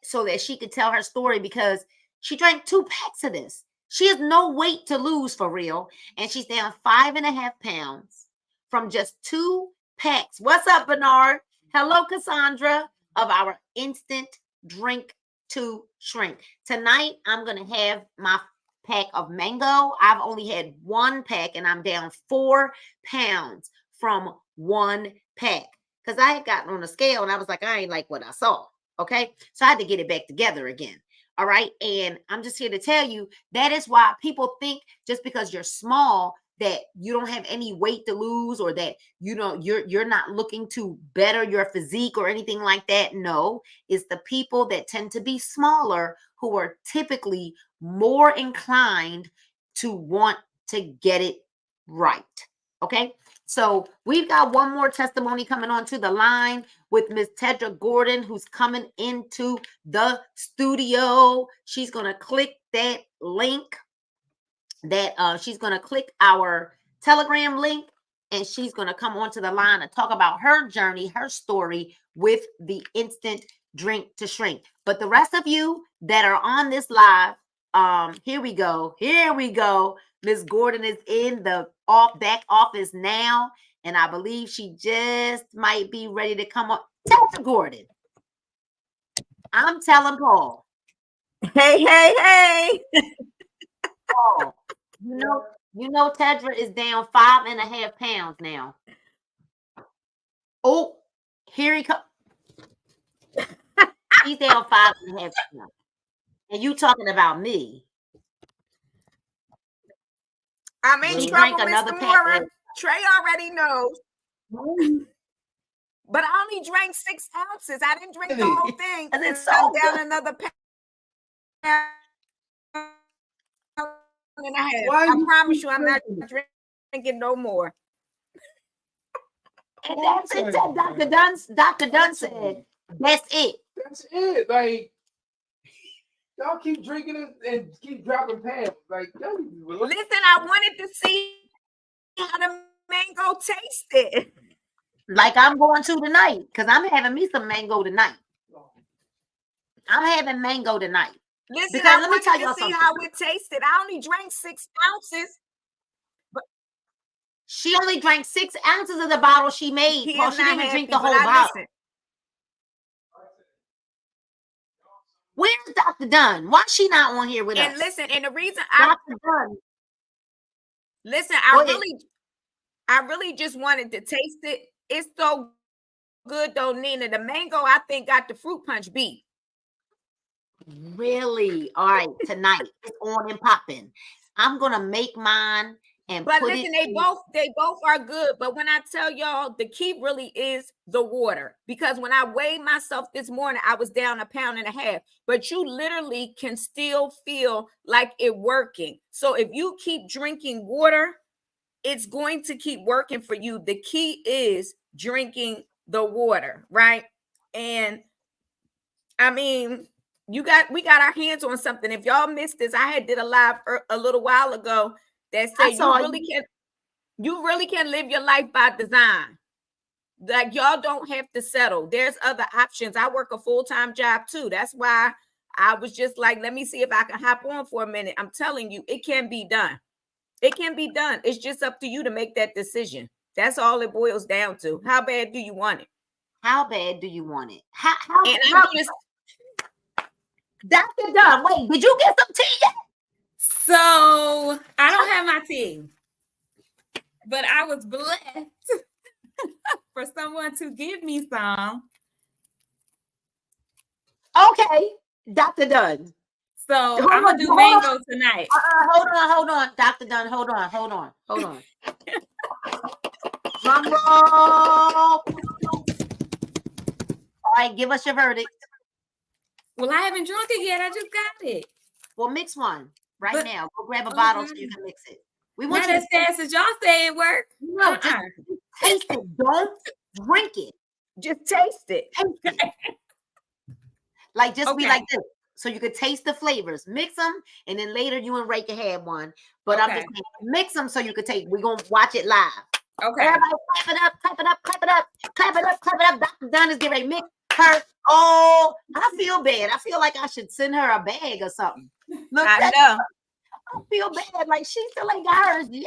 so that she could tell her story because she drank 2 packs of this. She has no weight to lose for real. And she's down 5.5 pounds from just 2 packs. What's up, Bernard? Hello, Cassandra of our instant drink to shrink. Tonight, I'm going to have my pack of mango. I've only had 1 pack and I'm down 4 pounds from 1 pack. Because I had gotten on a scale and I was like, I ain't like what I saw. Okay. So I had to get it back together again. All right. And I'm just here to tell you that is why people think just because you're small that you don't have any weight to lose or that you're not looking to better your physique or anything like that. No, it's the people that tend to be smaller who are typically more inclined to want to get it right. Okay. So we've got one more testimony coming onto the line with Miss Tedra Gordon, who's coming into the studio. She's going to click that link that she's going to click our Telegram link, and she's going to come onto the line and talk about her journey, her story with the instant drink to shrink. But the rest of you that are on this live, here we go. Here we go. Miss Gordon is in the back office now, and I believe she just might be ready to come up. Dr. Gordon, I'm telling Paul. Hey, hey, hey. Paul, you know Tedra is down 5.5 pounds now. Oh, here he comes. He's down 5.5 pounds. And you talking about me. I'm in trouble, Mr. Moore. Trey already knows. But I only drank 6 ounces. I didn't drink the whole thing. And it's so so down another pound and a half. I promise you I'm not drinking no more. And that's it. Dr. Dunn said, that's it. That's it. Like, y'all keep drinking it and keep dropping pounds. Like, listen, I wanted to see how the mango tasted. Like I'm going to tonight, because I'm having me some mango tonight. I'm having mango tonight. Listen, because let me tell you see how it tasted. I only drank 6 ounces. But she only drank 6 ounces of the bottle she made. Paul, she didn't drink the whole bottle. Listen. Where's Dr. Dunn? Why is she not on here with us? And listen, and the reason Dr. Dunn. Listen, I really just wanted to taste it. It's so good though, Nina. The mango, I think, got the fruit punch beat. Really? All right, tonight it's on and popping. I'm gonna make mine and but put listen, it. They both are good. But when I tell y'all, the key really is the water. Because when I weighed myself this morning, I was down 1.5 pounds. But you literally can still feel like it working. So if you keep drinking water, it's going to keep working for you. The key is drinking the water, right? And I mean, we got our hands on something. If y'all missed this, I did a live a little while ago that said you really can live your life by design. Like y'all don't have to settle. There's other options. I work a full-time job too. That's why I was just like, let me see if I can hop on for a minute. I'm telling you, it can be done. It can be done. It's just up to you to make that decision. That's all it boils down to. How bad do you want it? How bad do you want it? Dr. Dunn, wait, did you get some tea yet? So I don't have my tea, but I was blessed for someone to give me some. Okay, Dr. Dunn. So I'm gonna do mango tonight. Hold on, Dr. Dunn. Hold on. Drum roll. All right, give us your verdict. Well, I haven't drunk it yet. I just got it. Well, mix one now. Go grab a bottle so you can mix it. We want not as fast as y'all say it works. No, just taste it. Don't drink it. Just taste it. Like just be like this. So you could taste the flavors, mix them, and then later you and Ray can have one. But I'm just saying, mix them so you could take. We're gonna watch it live. Okay. Everybody clap it up, clap it up, clap it up, clap it up, clap it up. Dr. Dunn is getting ready to mix her. Oh, I feel bad. I feel like I should send her a bag or something. Look, I know. I feel bad. Like she still ain't got hers yet.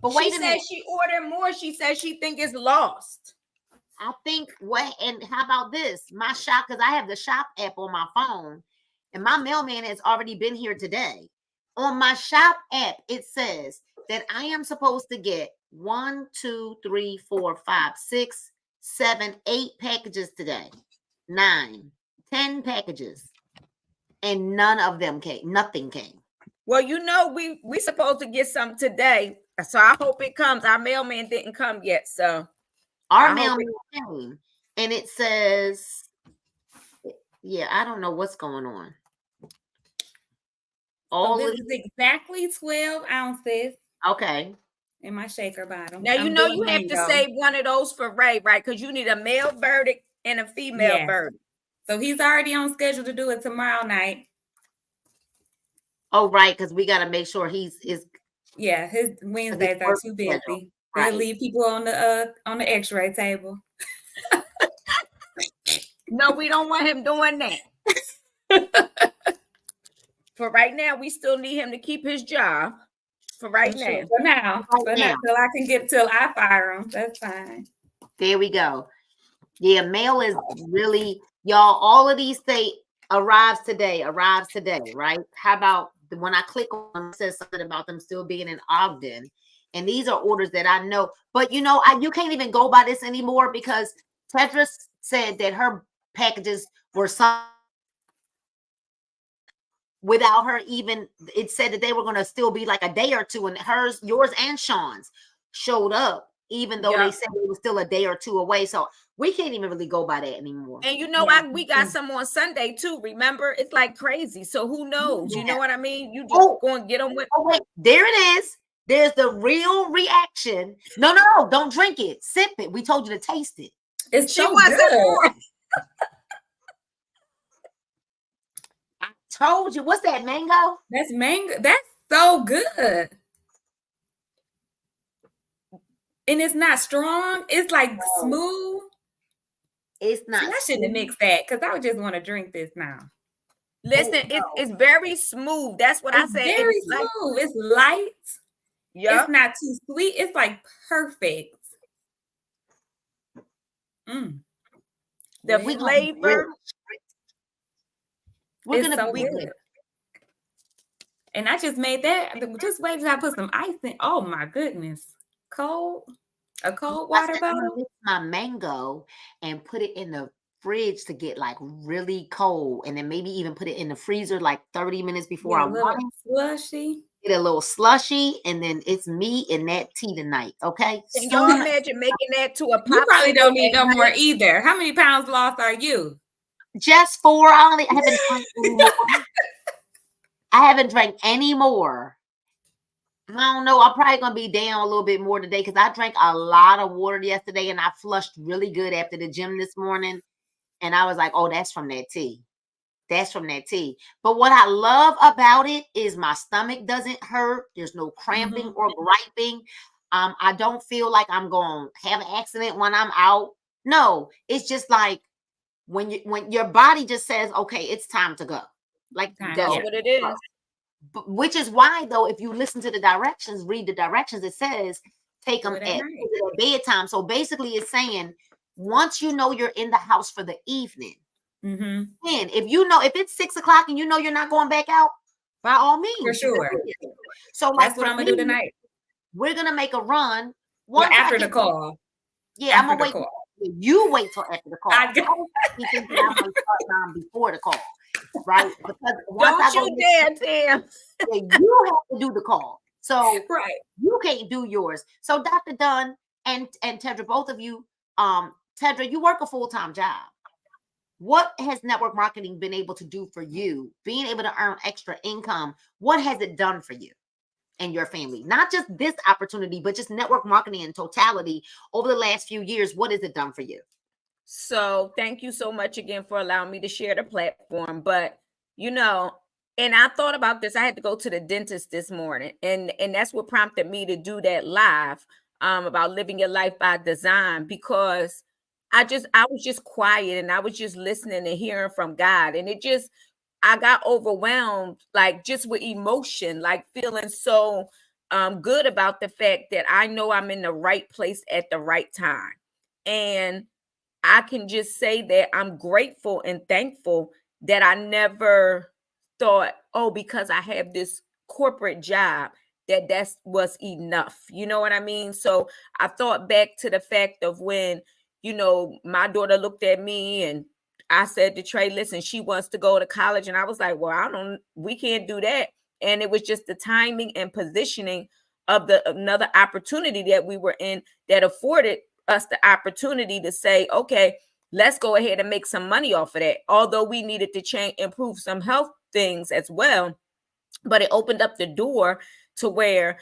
But wait She a said minute. she ordered more. She said she think it's lost. I think and how about this? My shop, because I have the shop app on my phone, and my mailman has already been here today. On my shop app, it says that I am supposed to get 1, 2, 3, 4, 5, 6, 7, 8 packages today. 9, 10 packages. And none of them came. Nothing came. Well, you know, we supposed to get some today. So I hope it comes. Our mailman didn't come yet. So Our mailman came, and it says, yeah, I don't know what's going on. So this is exactly 12 ounces. Okay. In my shaker bottle. Now, you know, you have to save one of those for Ray, right? Because you need a male verdict and a female verdict. So he's already on schedule to do it tomorrow night. Oh, right, because we got to make sure he's Yeah, his Wednesdays are too busy. They'll leave people on the X-ray table. No, we don't want him doing that. For right now, we still need him to keep his job. For right now. For now. Till I can till I fire him. That's fine. There we go. Yeah, mail is really, y'all, all of these say arrives today, right? How about when I click on it says something about them still being in Ogden. And these are orders that I know. But you know, you can't even go by this anymore because Tedra said that her packages were some without her even, it said that they were going to still be like a day or two, and yours and Sean's showed up, even though they said it was still a day or two away. So we can't even really go by that anymore. And you know, we got some on Sunday too. Remember, it's like crazy. So who knows? You know what I mean? You just go and get them with. Oh, wait, there it is. There's the real reaction. No, don't drink it. Sip it. We told you to taste it. It's so good. Told you. What's that, mango? That's mango. That's so good. And it's not strong. It's like smooth. It's not. See, I shouldn't have mixed that because I would just want to drink this now. Listen, it's very smooth. That's what I said. Very smooth. It's light. Yeah. It's not too sweet. It's like perfect. The flavor. We're gonna be good. And I just made that. Just wait till I put some ice in. Oh my goodness. A cold water bottle. Mix my mango and put it in the fridge to get like really cold, and then maybe even put it in the freezer like 30 minutes before I want it. Slushy. Get a little slushy, and then it's me and that tea tonight. Okay. Can y'all imagine making that to a pop? You probably don't need no more either. How many pounds lost are you? Just 4. I haven't drank anymore. I haven't drank any more. I don't know. I'm probably gonna be down a little bit more today because I drank a lot of water yesterday and I flushed really good after the gym this morning. And I was like, oh, that's from that tea. That's from that tea. But what I love about it is my stomach doesn't hurt. There's no cramping or griping. I don't feel like I'm going to have an accident when I'm out. No, it's just like when your body just says, okay, it's time to go. Like, go. That's what it is. Which is why, though, if you listen to the directions, read the directions, it says take them at bedtime. So basically it's saying once you know you're in the house for the evening, and if it's 6 o'clock and you know you're not going back out, by all means. For sure. So that's what I'm going to do tonight. We're going to make a run. After the call. Yeah, I'm going to wait. You wait till after the call. I think that I'm going to start before the call. Right? Because don't you dare, Tim. You have to do the call. So right. You can't do yours. So Dr. Dunn and Tedra, both of you, Tedra, you work a full-time job. What has network marketing been able to do for you? Being able to earn extra income, what has it done for you and your family? Not just this opportunity, but just network marketing in totality over the last few years. What has it done for you? So thank you so much again for allowing me to share the platform. But, you know, and I thought about this. I had to go to the dentist this morning, and that's what prompted me to do that live about living your life by design, because I was just quiet and I was just listening and hearing from God. And it just I got overwhelmed, like just with emotion, like feeling so good about the fact that I know I'm in the right place at the right time. And I can just say that I'm grateful and thankful that I never thought, oh, because I have this corporate job, that was enough. You know what I mean? So I thought back to the fact of when, my daughter looked at me and I said to Trey, listen, she wants to go to college. And I was like, well, we can't do that. And it was just the timing and positioning of another opportunity that we were in that afforded us the opportunity to say, okay, let's go ahead and make some money off of that. Although we needed to improve some health things as well. But it opened up the door to where,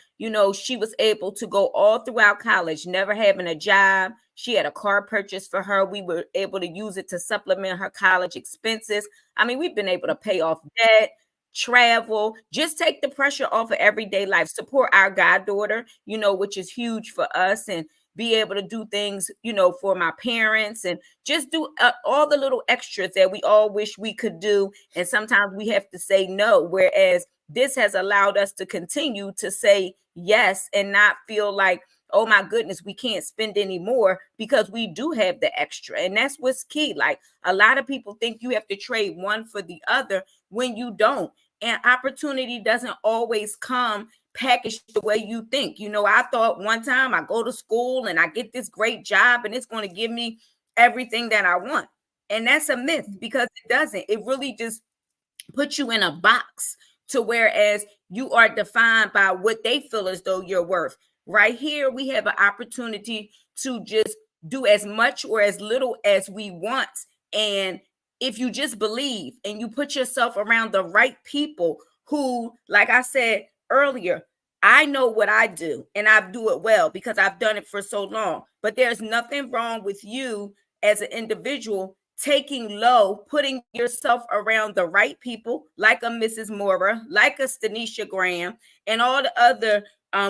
she was able to go all throughout college, never having a job. She had a car purchase for her. We were able to use it to supplement her college expenses. I mean, we've been able to pay off debt, travel, just take the pressure off of everyday life, support our goddaughter, which is huge for us, and be able to do things, for my parents, and just do all the little extras that we all wish we could do. And sometimes we have to say no, whereas this has allowed us to continue to say yes and not feel like, oh my goodness, we can't spend any more, because we do have the extra. And that's what's key. Like, a lot of people think you have to trade one for the other when you don't. And opportunity doesn't always come packaged the way you think. I thought one time I go to school and I get this great job and it's going to give me everything that I want. And that's a myth, because it doesn't. It really just puts you in a box, to whereas you are defined by what they feel as though you're worth. Right here, we have an opportunity to just do as much or as little as we want. And if you just believe and you put yourself around the right people who, like I said earlier, I know what I do and I do it well because I've done it for so long. But there's nothing wrong with you as an individual taking low, putting yourself around the right people, like a Mrs. Mora, like a Stanisha Graham, and all the other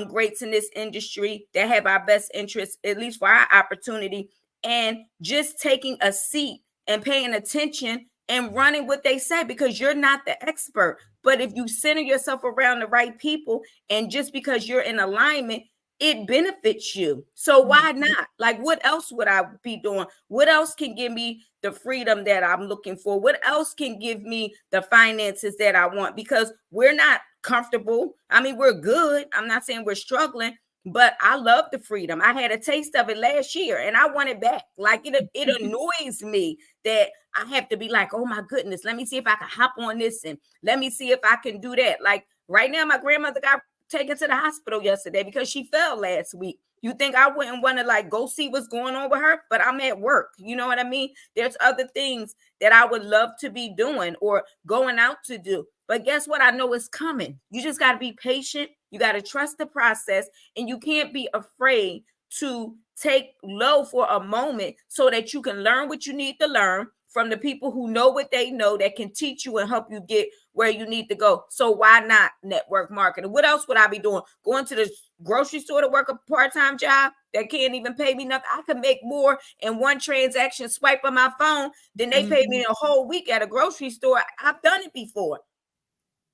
greats in this industry that have our best interests, at least for our opportunity, and just taking a seat and paying attention and running what they say, because you're not the expert. But if you center yourself around the right people, and just because you're in alignment, it benefits you. So why not? Like, what else would I be doing? What else can give me the freedom that I'm looking for? What else can give me the finances that I want? Because we're not comfortable. I mean, we're good. I'm not saying we're struggling, but I love the freedom. I had a taste of it last year and I want it back. Like, it annoys me that I have to be like, oh my goodness, let me see if I can hop on this and let me see if I can do that. Like, right now, my grandmother got taken to the hospital yesterday because she fell last week. You think I wouldn't want to like go see what's going on with her? But I'm at work. You know what I mean? There's other things that I would love to be doing or going out to do. But guess what? I know it's coming. You just got to be patient. You got to trust the process, and you can't be afraid to take low for a moment so that you can learn what you need to learn from the people who know what they know, that can teach you and help you get where you need to go. So why not network marketing? What else would I be doing? Going to the grocery store to work a part-time job that can't even pay me nothing? I could make more in one transaction swipe on my phone than they pay me in a whole week at a grocery store. I've done it before.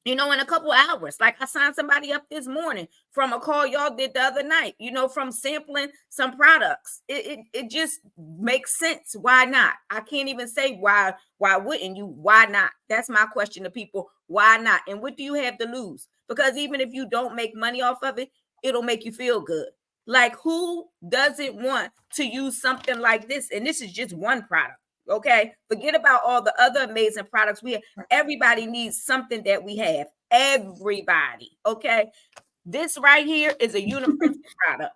In a couple of hours. Like, I signed somebody up this morning from a call y'all did the other night, from sampling some products. It just makes sense. Why not? I can't even say why wouldn't you? Why not? That's my question to people. Why not? And what do you have to lose? Because even if you don't make money off of it, it'll make you feel good. Like, who doesn't want to use something like this? And this is just one product. Okay, forget about all the other amazing products we have. Everybody needs something that we have. Everybody. Okay, this right here is a universal product.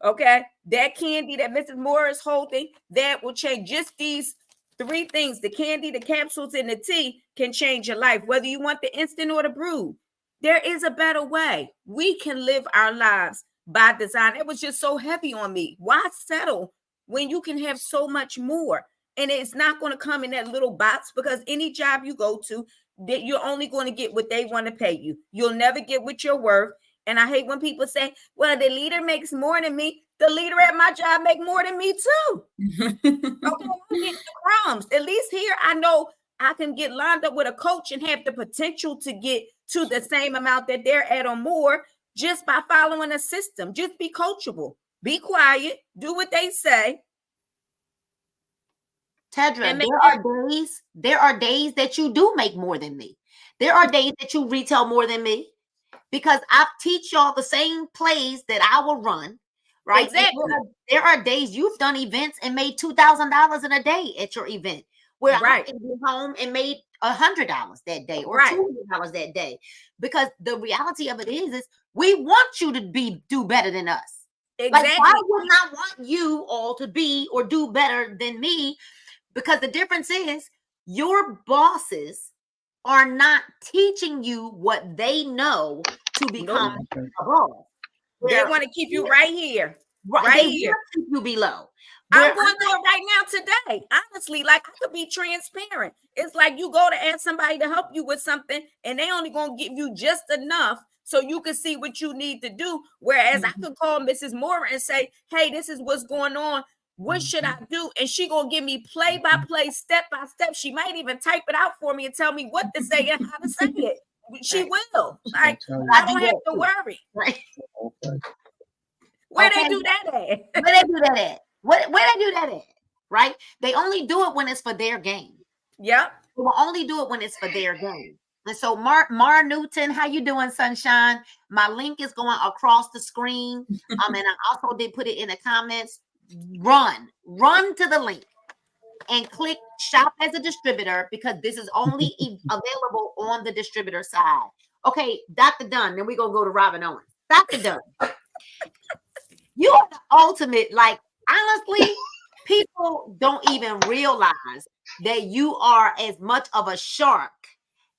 Okay, that candy that Mrs. Morris holding, that will change. Just these 3 things: the candy, the capsules, and the tea can change your life, whether you want the instant or the brew. There is a better way. We can live our lives by design. It was just so heavy on me. Why settle when you can have so much more? And it's not going to come in that little box, because any job you go to, that you're only going to get what they want to pay you. You'll never get what you're worth. And I hate when people say, well, the leader makes more than me. The leader at my job make more than me too. Okay, I'm getting the crumbs. At least here, I know I can get lined up with a coach and have the potential to get to the same amount that they're at or more just by following a system. Just be coachable, be quiet, do what they say. Tedra, there are days that you do make more than me. There are days that you retail more than me because I teach y'all the same plays that I will run, right? Exactly. There are days you've done events and made $2,000 in a day at your event, where I can be home and made $100 that day or $200 that day. Because the reality of it is we want you to do better than us. Exactly. Like, why would I want you all to be or do better than me? Because the difference is your bosses are not teaching you what they know to become a boss. They want to keep you right here. Right they here. Want to keep you below. I'm going through it right now today. Honestly, like I could be transparent. It's like you go to ask somebody to help you with something and they only going to give you just enough so you can see what you need to do. Whereas I could call Mrs. Moore and say, hey, this is what's going on. What should I do? And she gonna give me play by play, step by step. She might even type it out for me and tell me what to say and how to say it. She will. Like I don't have to worry. Right. Where they do that at? Where they do that at? Where they do that at? Right? They only do it when it's for their game. Yep. They will only do it when it's for their game. And so Mar Newton, how you doing, sunshine? My link is going across the screen. And I also did put it in the comments. Run to the link and click shop as a distributor because this is only available on the distributor side. Okay, Dr. Dunn, then we're gonna go to Robin Owens. Dr. Dunn, you are the ultimate. Like, honestly, people don't even realize that you are as much of a shark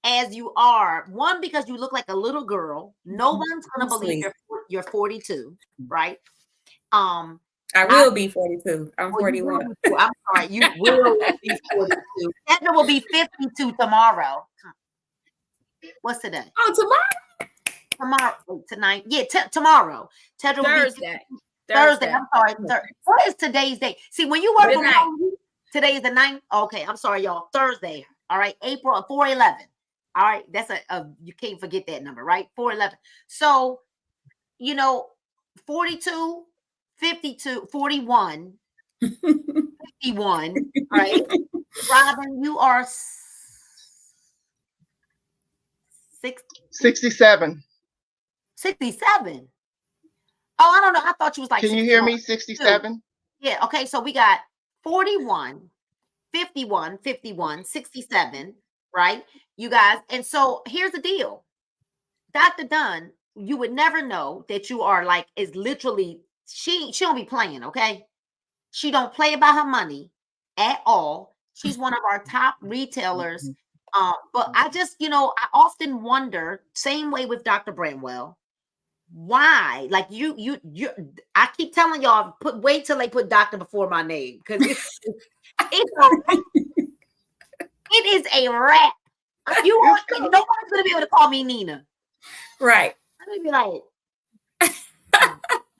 as you are. One, because you look like a little girl. No one's gonna believe you're 42, right? I will be 42. I'm 41. I'm sorry, you will be 42. Tedra will be 52 tomorrow. What's today? Oh, Tonight. Yeah, tomorrow. Tedra will be Thursday. I'm sorry. What is today's date? See, when you work from home, today is the 9th. Okay, I'm sorry, y'all. Thursday. All right, April 4/11. All right, that's you can't forget that number, right? 4/11. So, 42. 52, 41, 51, right? Robin, you are 67. 67. Oh, I don't know. I thought you was like. Can you hear me? 67. Yeah. Okay. So we got 41, 51, 51, 67, right? You guys. And so here's the deal. Dr. Dunn, you would never know that you are like, is literally. She don't be playing, okay? She don't play about her money at all. She's one of our top retailers. But I just, I often wonder, same way with Dr. Bramwell, why? Like you, I keep telling y'all, wait till they put doctor before my name because it is a wrap. Nobody's gonna be able to call me Nina, right? I'm gonna be like.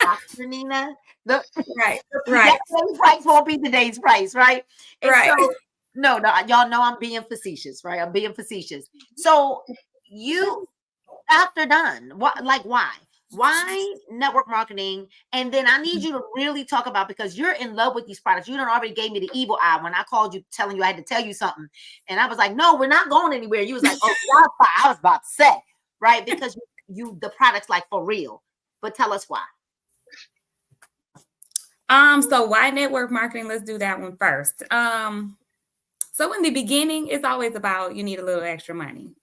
Dr. Nina, right. Today's price won't be today's price, right? And right. So, no, y'all know I'm being facetious, right? I'm being facetious. So you, Dr. Dunn, why? Why network marketing? And then I need you to really talk about because you're in love with these products. You done already gave me the evil eye when I called you, telling you I had to tell you something, and I was like, no, we're not going anywhere. You was like, oh, I was about to say, right? Because the products like for real. But tell us why. So why network marketing? Let's do that one first. So in the beginning, it's always about you need a little extra money.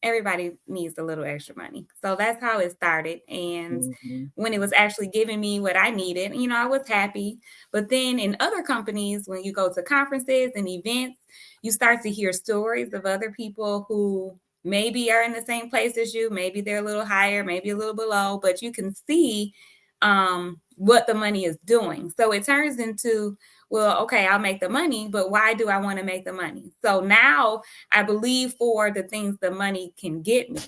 Everybody needs a little extra money. So that's how it started. And when it was actually giving me what I needed, I was happy. But then in other companies, when you go to conferences and events, you start to hear stories of other people who maybe are in the same place as you. Maybe they're a little higher, maybe a little below, but you can see what the money is doing. So it turns into, well, okay, I'll make the money, but why do I want to make the money? So now I believe for the things the money can get me.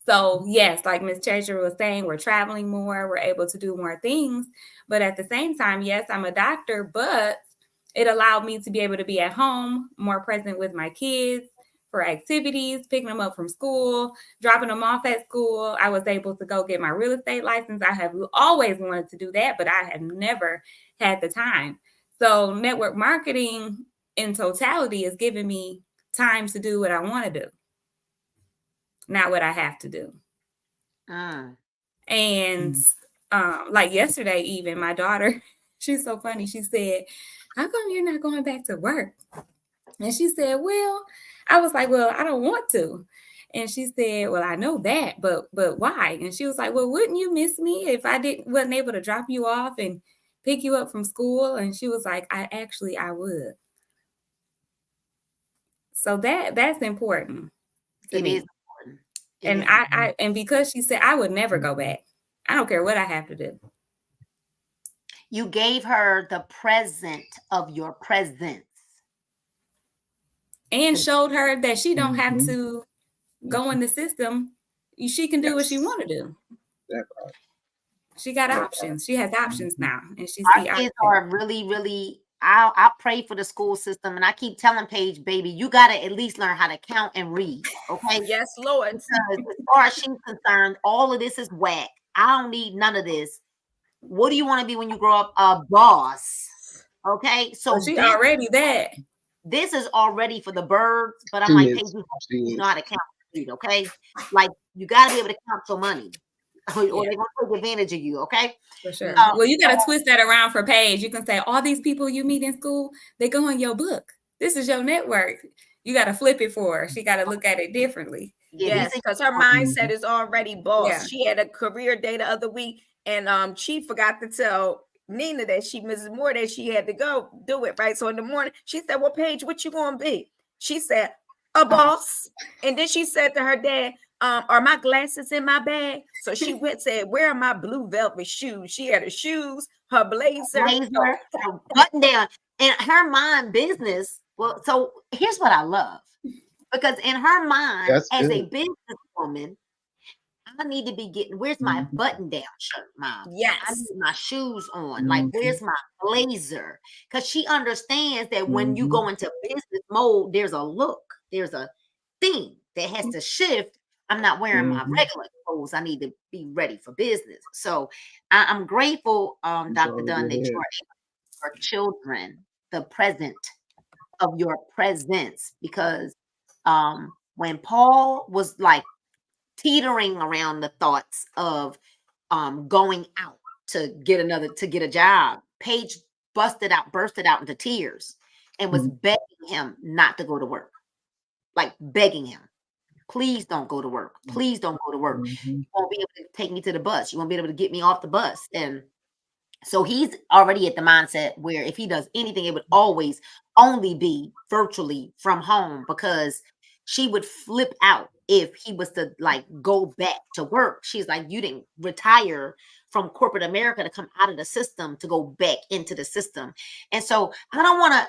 So yes, like Ms. Treasurer was saying, we're traveling more, we're able to do more things. But at the same time, yes, I'm a doctor, but It allowed me to be able to be at home, more present with my kids for activities, picking them up from school, dropping them off at school. I was able to go get my real estate license. I have always wanted to do that, but I have never had the time. So network marketing in totality is giving me time to do what I want to do, not what I have to do. And like yesterday, even my daughter, she's so funny. She said, "How come you're not going back to work?" And she said, "Well," I was like, "Well, I don't want to." And she said, "Well, I know that, but why?" And she was like, "Well, wouldn't you miss me if I wasn't able to drop you off and pick you up from school?" And she was like, I would." So that's important to It me. is important. And I and because she said I would never go back. I don't care what I have to do. You gave her the present of your presence. And showed her that she don't have to go in the system. She can do what she want to do. She got options. She has options now. And she Our see kids options. are really, really, I pray for the school system, and I keep telling Paige, baby, you got to at least learn how to count and read, okay? Yes, Lord. Because as far as she's concerned, all of this is whack. I don't need none of this. What do you want to be when you grow up? A boss, okay? So she already that. This is already for the birds, but I'm like, Paige, you know how to count and read, okay? Like, you got to be able to count your money, or they're going to take advantage of you, okay? For sure. Well, you got to twist that around for Paige. You can say, all these people you meet in school, they go in your book. This is your network. You got to flip it for her. She got to look at it differently. Yes, because her mindset is already boss. Yeah. She had a career day the other week, and she forgot to tell Nina that Mrs. Moore, that she had to go do it, right? So in the morning, she said, "Well, Paige, what you gonna be?" She said, "A boss." And then she said to her dad, "Are my glasses in my bag?" So she went said, "Where are my blue velvet shoes?" She had her shoes, her blazer, her button down, and her mind business. Well, so here's what I love, because in her mind, as a businesswoman, I need to be getting, where's my button down shirt, Mom? Yes. I need my shoes on. Like, where's my blazer? Because she understands that when you go into business mode, there's a look, there's a thing that has to shift. I'm not wearing my regular clothes. I need to be ready for business. So I'm grateful, Dr. Dunn, that you are able for children the present of your presence, because when Paul was like teetering around the thoughts of going out to get a job, Paige bursted out into tears and was begging him not to go to work, like begging him, please don't go to work, please don't go to work. You won't be able to take me to the bus, you won't be able to get me off the bus. And so he's already at the mindset where if he does anything, it would always only be virtually from home, because she would flip out if he was to like go back to work. She's like, you didn't retire from corporate America to come out of the system to go back into the system. And so I don't want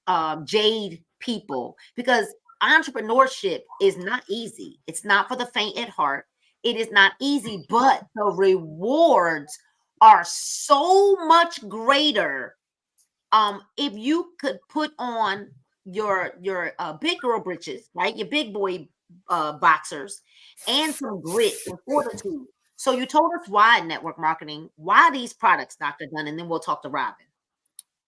to, jade people, because entrepreneurship is not easy. It's not for the faint at heart. It is not easy, but the rewards are so much greater. If you could put on your big girl britches, right? Your big boy boxers, and some grit and fortitude. So you told us why network marketing, why these products, Dr. Dunn, and then we'll talk to Robin.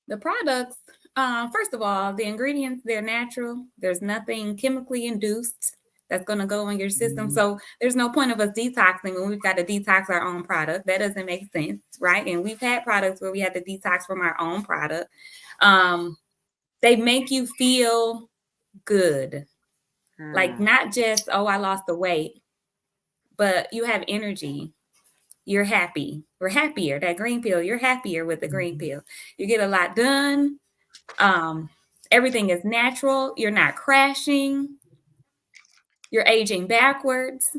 The products, first of all, the ingredients, they're natural. There's nothing chemically induced that's going to go in your system. So there's no point of us detoxing when we've got to detox our own product. That doesn't make sense, right? And we've had products where we had to detox from our own product. They make you feel good. Like not just, oh, I lost the weight, but you have energy. You're happy. We're happier. That green pill, you're happier with the green pill. You get a lot done. Everything is natural. You're not crashing. You're aging backwards.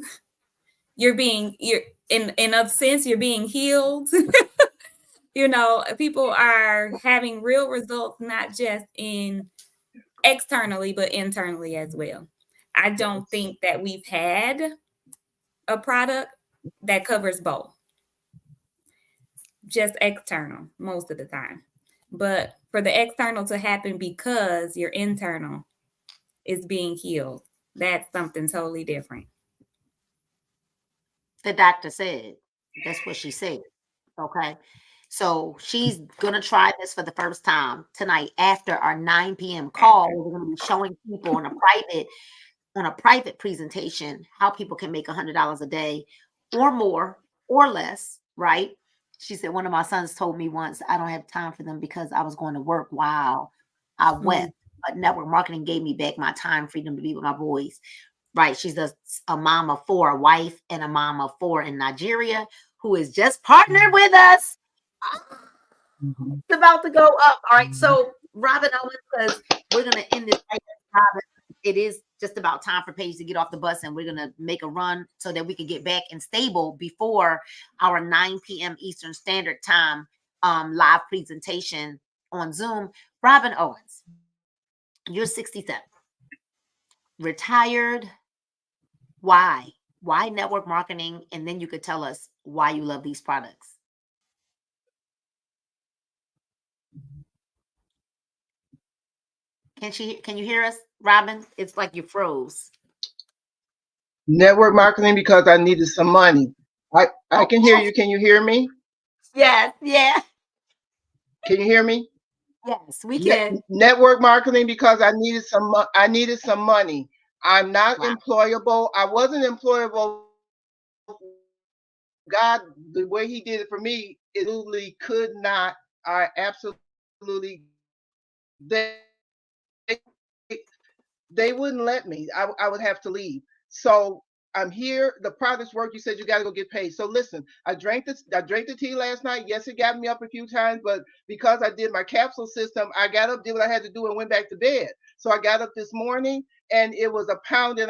You're in a sense, you're being healed. People are having real results, not just externally, but internally as well. I don't think that we've had a product that covers both. Just external most of the time. But for the external to happen because your internal is being healed. That's something totally different. The doctor said. That's what she said. Okay. So she's gonna try this for the first time tonight after our 9 p.m. call. We're gonna be showing people on a private presentation how people can make $100 a day or more or less, right? She said, one of my sons told me once, I don't have time for them because I was going to work while I went. But network marketing gave me back my time freedom to be with my boys. Right. She's a mom of 4, a wife, and a mom of 4 in Nigeria who is just partnered with us. It's about to go up. All right. So, Robin Owens, because we're going to end this right now, Robin. It is just about time for Paige to get off the bus, and we're going to make a run so that we can get back and stable before our 9 p.m. Eastern Standard Time live presentation on Zoom. Robin Owens, you're 67, retired. Why? Why network marketing? And then you could tell us why you love these products. Can you hear us, Robin? It's like you froze. Network marketing because I needed some money. I can hear you. Can you hear me? Yes, yeah. Can you hear me? Yes, we can. Network marketing because I needed some money. I'm not Wow. employable. I wasn't employable. God, the way He did it for me, it absolutely could not. I absolutely they wouldn't let me. I would have to leave. So I'm here. The products work. You said you got to go get paid. So listen, I drank the tea last night. Yes, it got me up a few times, but because I did my capsule system, I got up, did what I had to do, and went back to bed. So I got up this morning, and it was 1.5 pounds.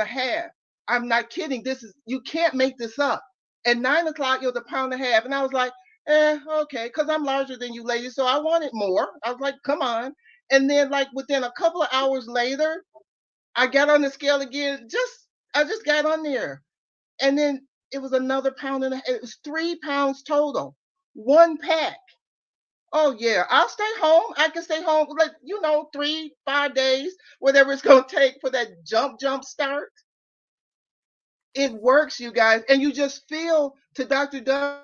I'm not kidding. You can't make this up. At 9 o'clock, it was 1.5 pounds, and I was like, okay, because I'm larger than you ladies, so I wanted more. I was like, come on. And then, like within a couple of hours later, I got on the scale again. I just got on there, and then it was another 1.5 pounds. It was 3 pounds total. 1 pack. Oh yeah, I'll stay home. I can stay home, like 3-5 days, whatever it's gonna take for that jump start. It works, you guys, and you just feel to Dr. Dunn's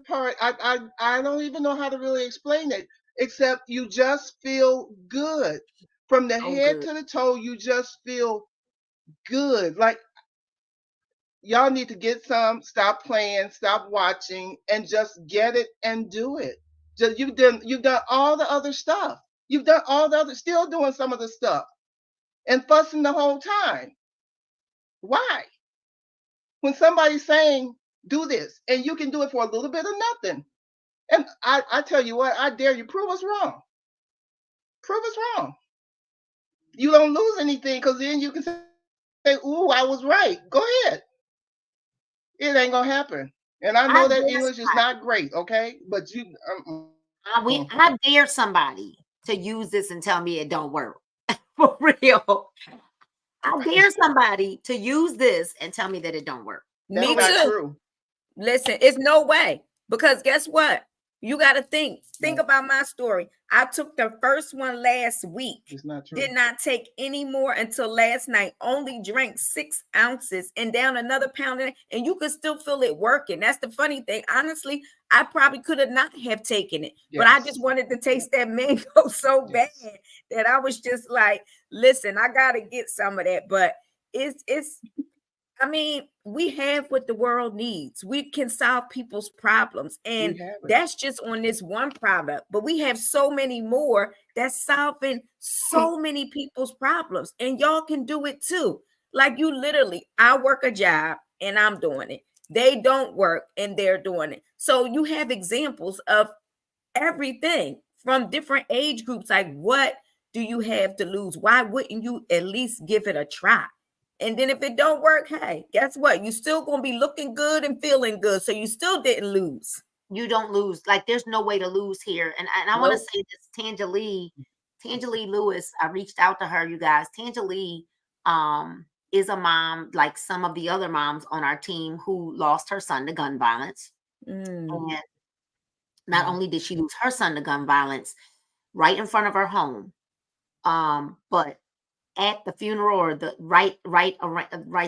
part. I don't even know how to really explain it, except you just feel good from the head to the toe. You just feel good. Like y'all need to get some, stop playing, stop watching, and just get it and do it. Just you've done all the other stuff. You've done all the other, still doing some of the stuff and fussing the whole time. Why? When somebody's saying do this and you can do it for a little bit of nothing. And I tell you what, I dare you, prove us wrong. Prove us wrong. You don't lose anything because then you can say, ooh, I was right. Go ahead. It ain't gonna happen. And I know that English is not great, okay? But I dare somebody to use this and tell me it don't work. For real. I dare somebody to use this and tell me that it don't work. Me too. True. Listen, it's no way. Because guess what? You got to think about my story. I took the first one last week. It's not true. Did not take any more until last night. Only drank 6 ounces and down another 1 pound. And you could still feel it working. That's the funny thing. Honestly, I probably could have not have taken it. Yes. But I just wanted to taste that mango so bad that I was just like, listen, I got to get some of that. But it's I mean, we have what the world needs. We can solve people's problems. And that's just on this one product. But we have so many more that's solving so many people's problems. And y'all can do it too. Like you literally, I work a job and I'm doing it. They don't work and they're doing it. So you have examples of everything from different age groups. Like, what do you have to lose? Why wouldn't you at least give it a try? And then if it don't work, hey, guess what? You still going to be looking good and feeling good. So you still didn't lose. You don't lose. Like there's no way to lose here. And I want to say this, Tanja Lee Lewis, I reached out to her, you guys. Tanja Lee is a mom like some of the other moms on our team who lost her son to gun violence. And Not only did she lose her son to gun violence right in front of her home, but at the funeral or the right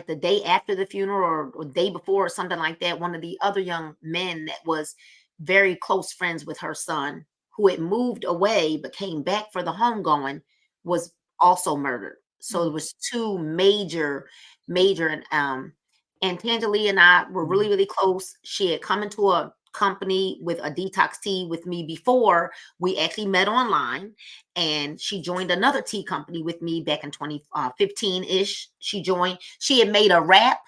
the day after the funeral or day before or something like that, one of the other young men that was very close friends with her son, who had moved away but came back for the homegoing, was also murdered. So it was two major and Tangelia and I were really, really close. She had come into a company with a detox tea with me before. We actually met online, and she joined another tea company with me back in 2015-ish. She had made a wrap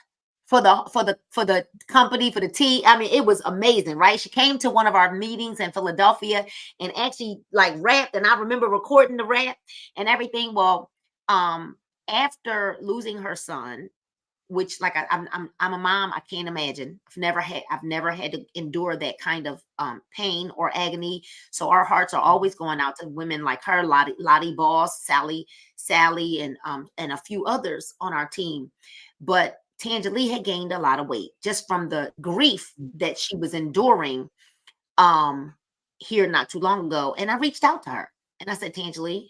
for the company, for the tea. I mean, it was amazing, right? She came to one of our meetings in Philadelphia and actually like rapped, and I remember recording the rap and everything. Well, after losing her son, which like I'm a mom, I can't imagine. I've never had to endure that kind of pain or agony. So our hearts are always going out to women like her, Lottie Boss, Sally, and a few others on our team. But Tangelie had gained a lot of weight just from the grief that she was enduring here not too long ago. And I reached out to her and I said, Tangelie,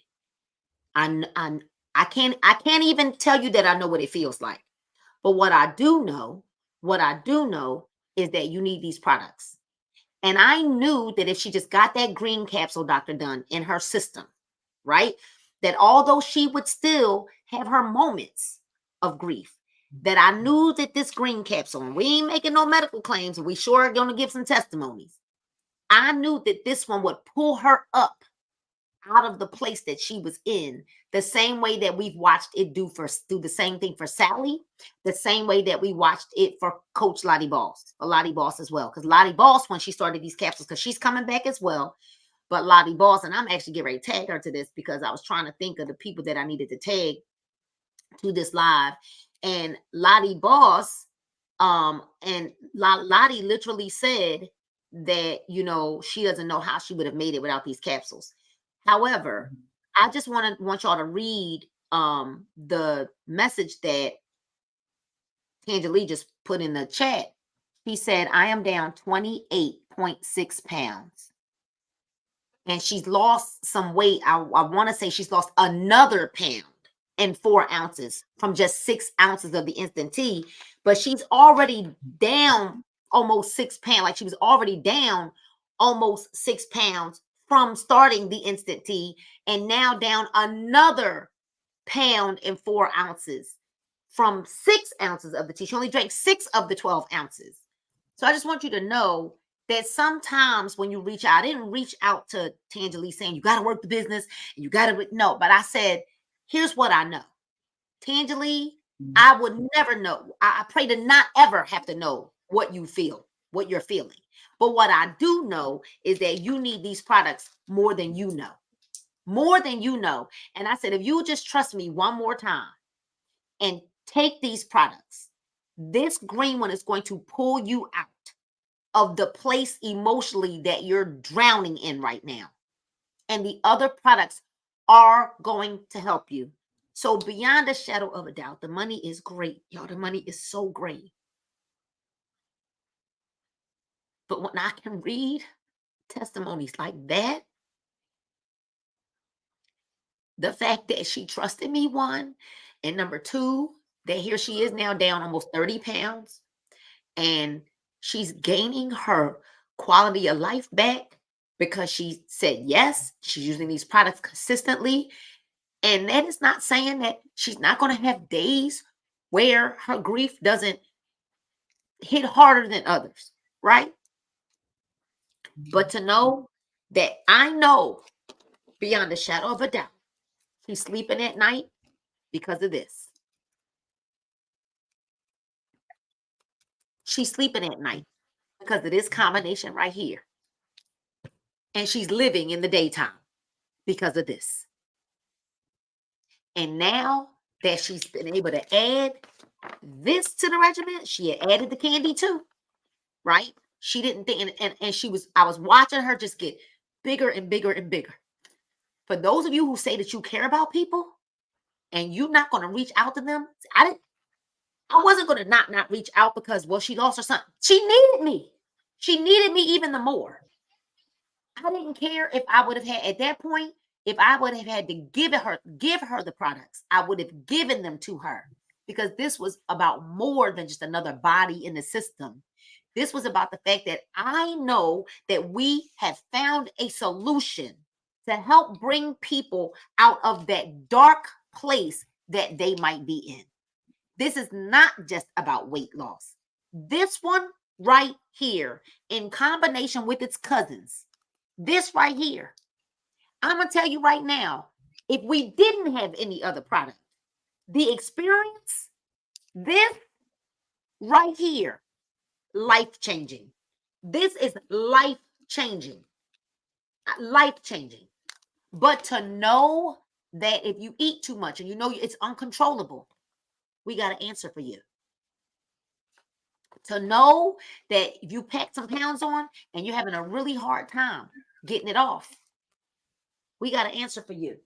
I can't even tell you that I know what it feels like. But what I do know is that you need these products. And I knew that if she just got that green capsule, Dr. Dunn, in her system, right, that although she would still have her moments of grief, that I knew that this green capsule, and we ain't making no medical claims, and we sure are going to give some testimonies. I knew that this one would pull her up out of the place that she was in, the same way that we've watched it do the same thing for Sally, the same way that we watched it for Coach Lottie Boss as well. Because Lottie Boss, when she started these capsules, because she's coming back as well, but Lottie Boss, and I'm actually getting ready to tag her to this because I was trying to think of the people that I needed to tag to this live. And Lottie Boss, and Lottie literally said that, she doesn't know how she would have made it without these capsules. However, I just want y'all to read the message that Tangelie just put in the chat. She said, I am down 28.6 pounds. And she's lost some weight. I want to say she's lost another pound and 4 ounces from just 6 ounces of the instant tea. But she's already down almost 6 pounds. Like she was already down almost 6 pounds from starting the instant tea, and now down another pound and 4 ounces from 6 ounces of the tea. She only drank 6 of the 12 ounces. So I just want you to know that sometimes when you reach out, I didn't reach out to Tangelie saying, you got to work the business, and you got to, no, but I said, here's what I know. Tangelie, I would never know. I pray to not ever have to know what you feel, what you're feeling. But what I do know is that you need these products more than you know. More than you know. And I said, if you just trust me one more time and take these products, this green one is going to pull you out of the place emotionally that you're drowning in right now. And the other products are going to help you. So beyond a shadow of a doubt, the money is great. Y'all, the money is so great. But when I can read testimonies like that, the fact that she trusted me, one, and number two, that here she is now down almost 30 pounds, and she's gaining her quality of life back because she said yes, she's using these products consistently. And that is not saying that she's not going to have days where her grief doesn't hit harder than others, right? But to know that I know beyond a shadow of a doubt, she's sleeping at night because of this. She's sleeping at night because of this combination right here. And she's living in the daytime because of this. And now that she's been able to add this to the regimen, she had added the candy too, right? She didn't think, and I was watching her just get bigger and bigger and bigger. For those of you who say that you care about people and you're not going to reach out to them, I wasn't going to not reach out because, well, she lost her son. She needed me. She needed me even the more. I didn't care if I would have had at that point, if I would have had to give her the products, I would have given them to her, because this was about more than just another body in the system. This was about the fact that I know that we have found a solution to help bring people out of that dark place that they might be in. This is not just about weight loss. This one right here, in combination with its cousins, this right here, I'm going to tell you right now, if we didn't have any other product, the experience, this right here, life-changing. This is life-changing. Life-changing. But to know that if you eat too much and you know it's uncontrollable, we got an answer for you. To know that if you pack some pounds on and you're having a really hard time getting it off, we got an answer for you,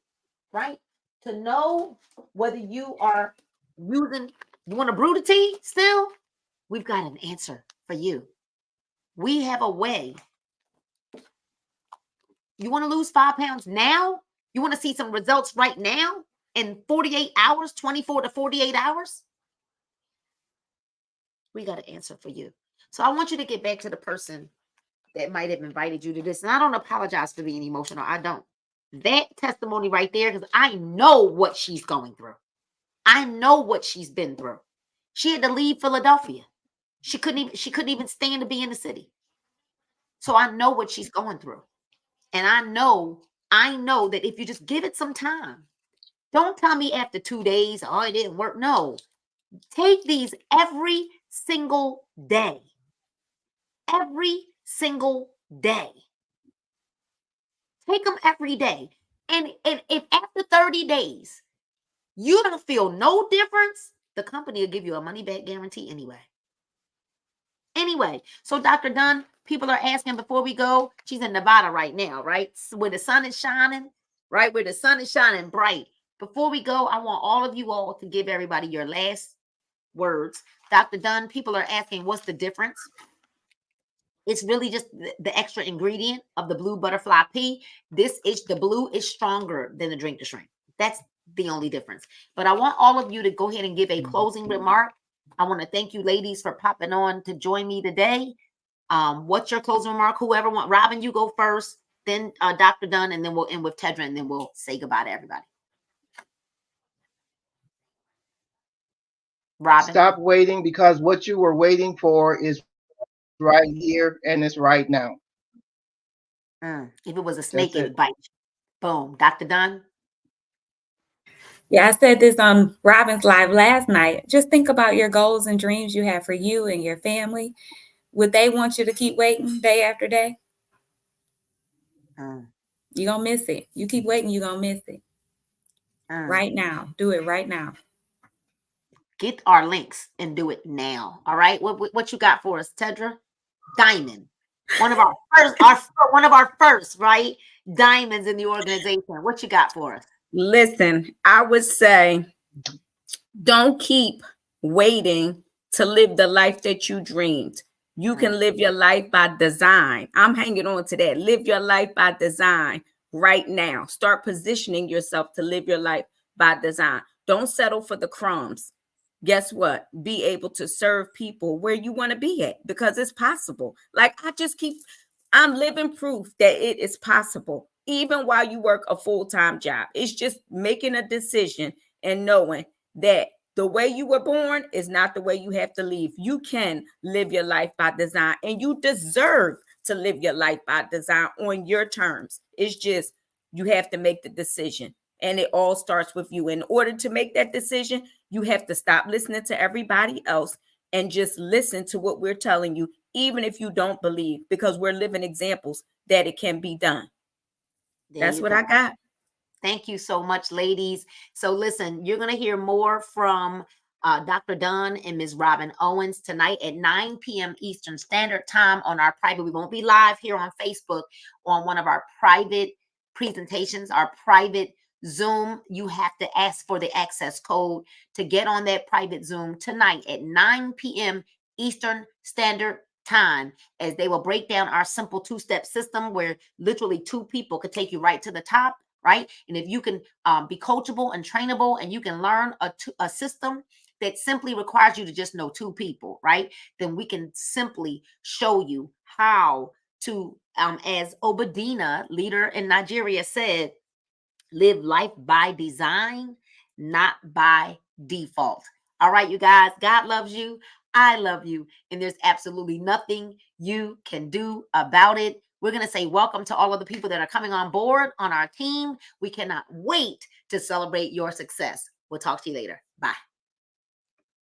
right? To know whether you are using, you want to brew the tea still, we've got an answer for you. We have a way. You want to lose 5 pounds now? You want to see some results right now in 48 hours, 24 to 48 hours? We got an answer for you. So I want you to get back to the person that might have invited you to this. And I don't apologize for being emotional. I don't. That testimony right there, because I know what she's going through. I know what she's been through. She had to leave Philadelphia. She couldn't even stand to be in the city. So I know what she's going through. And I know that if you just give it some time, don't tell me after 2 days, oh, it didn't work. No, take these every single day. Every single day. Take them every day. And if after 30 days, you don't feel no difference, the company will give you a money back guarantee anyway. Anyway, so Dr. Dunn, people are asking before we go, she's in Nevada right now, right? Where the sun is shining, right? Where the sun is shining bright. Before we go, I want all of you all to give everybody your last words. Dr. Dunn, people are asking, what's the difference? It's really just the extra ingredient of the blue butterfly pea. The blue is stronger than the drink to shrink. That's the only difference. But I want all of you to go ahead and give a closing remark. I want to thank you ladies for popping on to join me today. What's your closing remark? Whoever wants, Robin, you go first, then Dr. Dunn, and then we'll end with Tedra, and then we'll say goodbye to everybody. Robin. Stop waiting, because what you were waiting for is right here and it's right now. If it was a snake, it would bite you. Boom. Dr. Dunn. Yeah, I said this on Robin's Live last night. Just think about your goals and dreams you have for you and your family. Would they want you to keep waiting day after day? You're going to miss it. You keep waiting, you're going to miss it. Right now. Do it right now. Get our links and do it now. All right. What you got for us, Tedra? Diamond. One of our first, right? Diamonds in the organization. What you got for us? Listen, I would say don't keep waiting to live the life that you dreamed. You can live your life by design. I'm hanging on to that. Live your life by design right now. Start positioning yourself to live your life by design. Don't settle for the crumbs. Guess what? Be able to serve people where you want to be at, because it's possible. Like I'm living proof that it is possible, even while you work a full-time job. It's just making a decision and knowing that the way you were born is not the way you have to leave. You can live your life by design, and you deserve to live your life by design on your terms. It's just you have to make the decision, and it all starts with you. In order to make that decision, you have to stop listening to everybody else and just listen to what we're telling you, even if you don't believe, because we're living examples that it can be done. That's what I got. Thank you so much, ladies. So listen, you're going to hear more from Dr. Dunn and Ms. Robin Owens tonight at 9 p.m. Eastern Standard Time on our private. We won't be live here on Facebook on one of our private presentations, our private Zoom. You have to ask for the access code to get on that private Zoom tonight at 9 p.m. Eastern Standard time, as they will break down our simple two-step system where literally 2 people could take you right to the top, right? And if you can be coachable and trainable, and you can learn a system that simply requires you to just know 2 people, right? Then we can simply show you how to, as Obadina, leader in Nigeria, said, live life by design, not by default. All right, you guys, God loves you. I love you. And there's absolutely nothing you can do about it. We're going to say welcome to all of the people that are coming on board on our team. We cannot wait to celebrate your success. We'll talk to you later. Bye.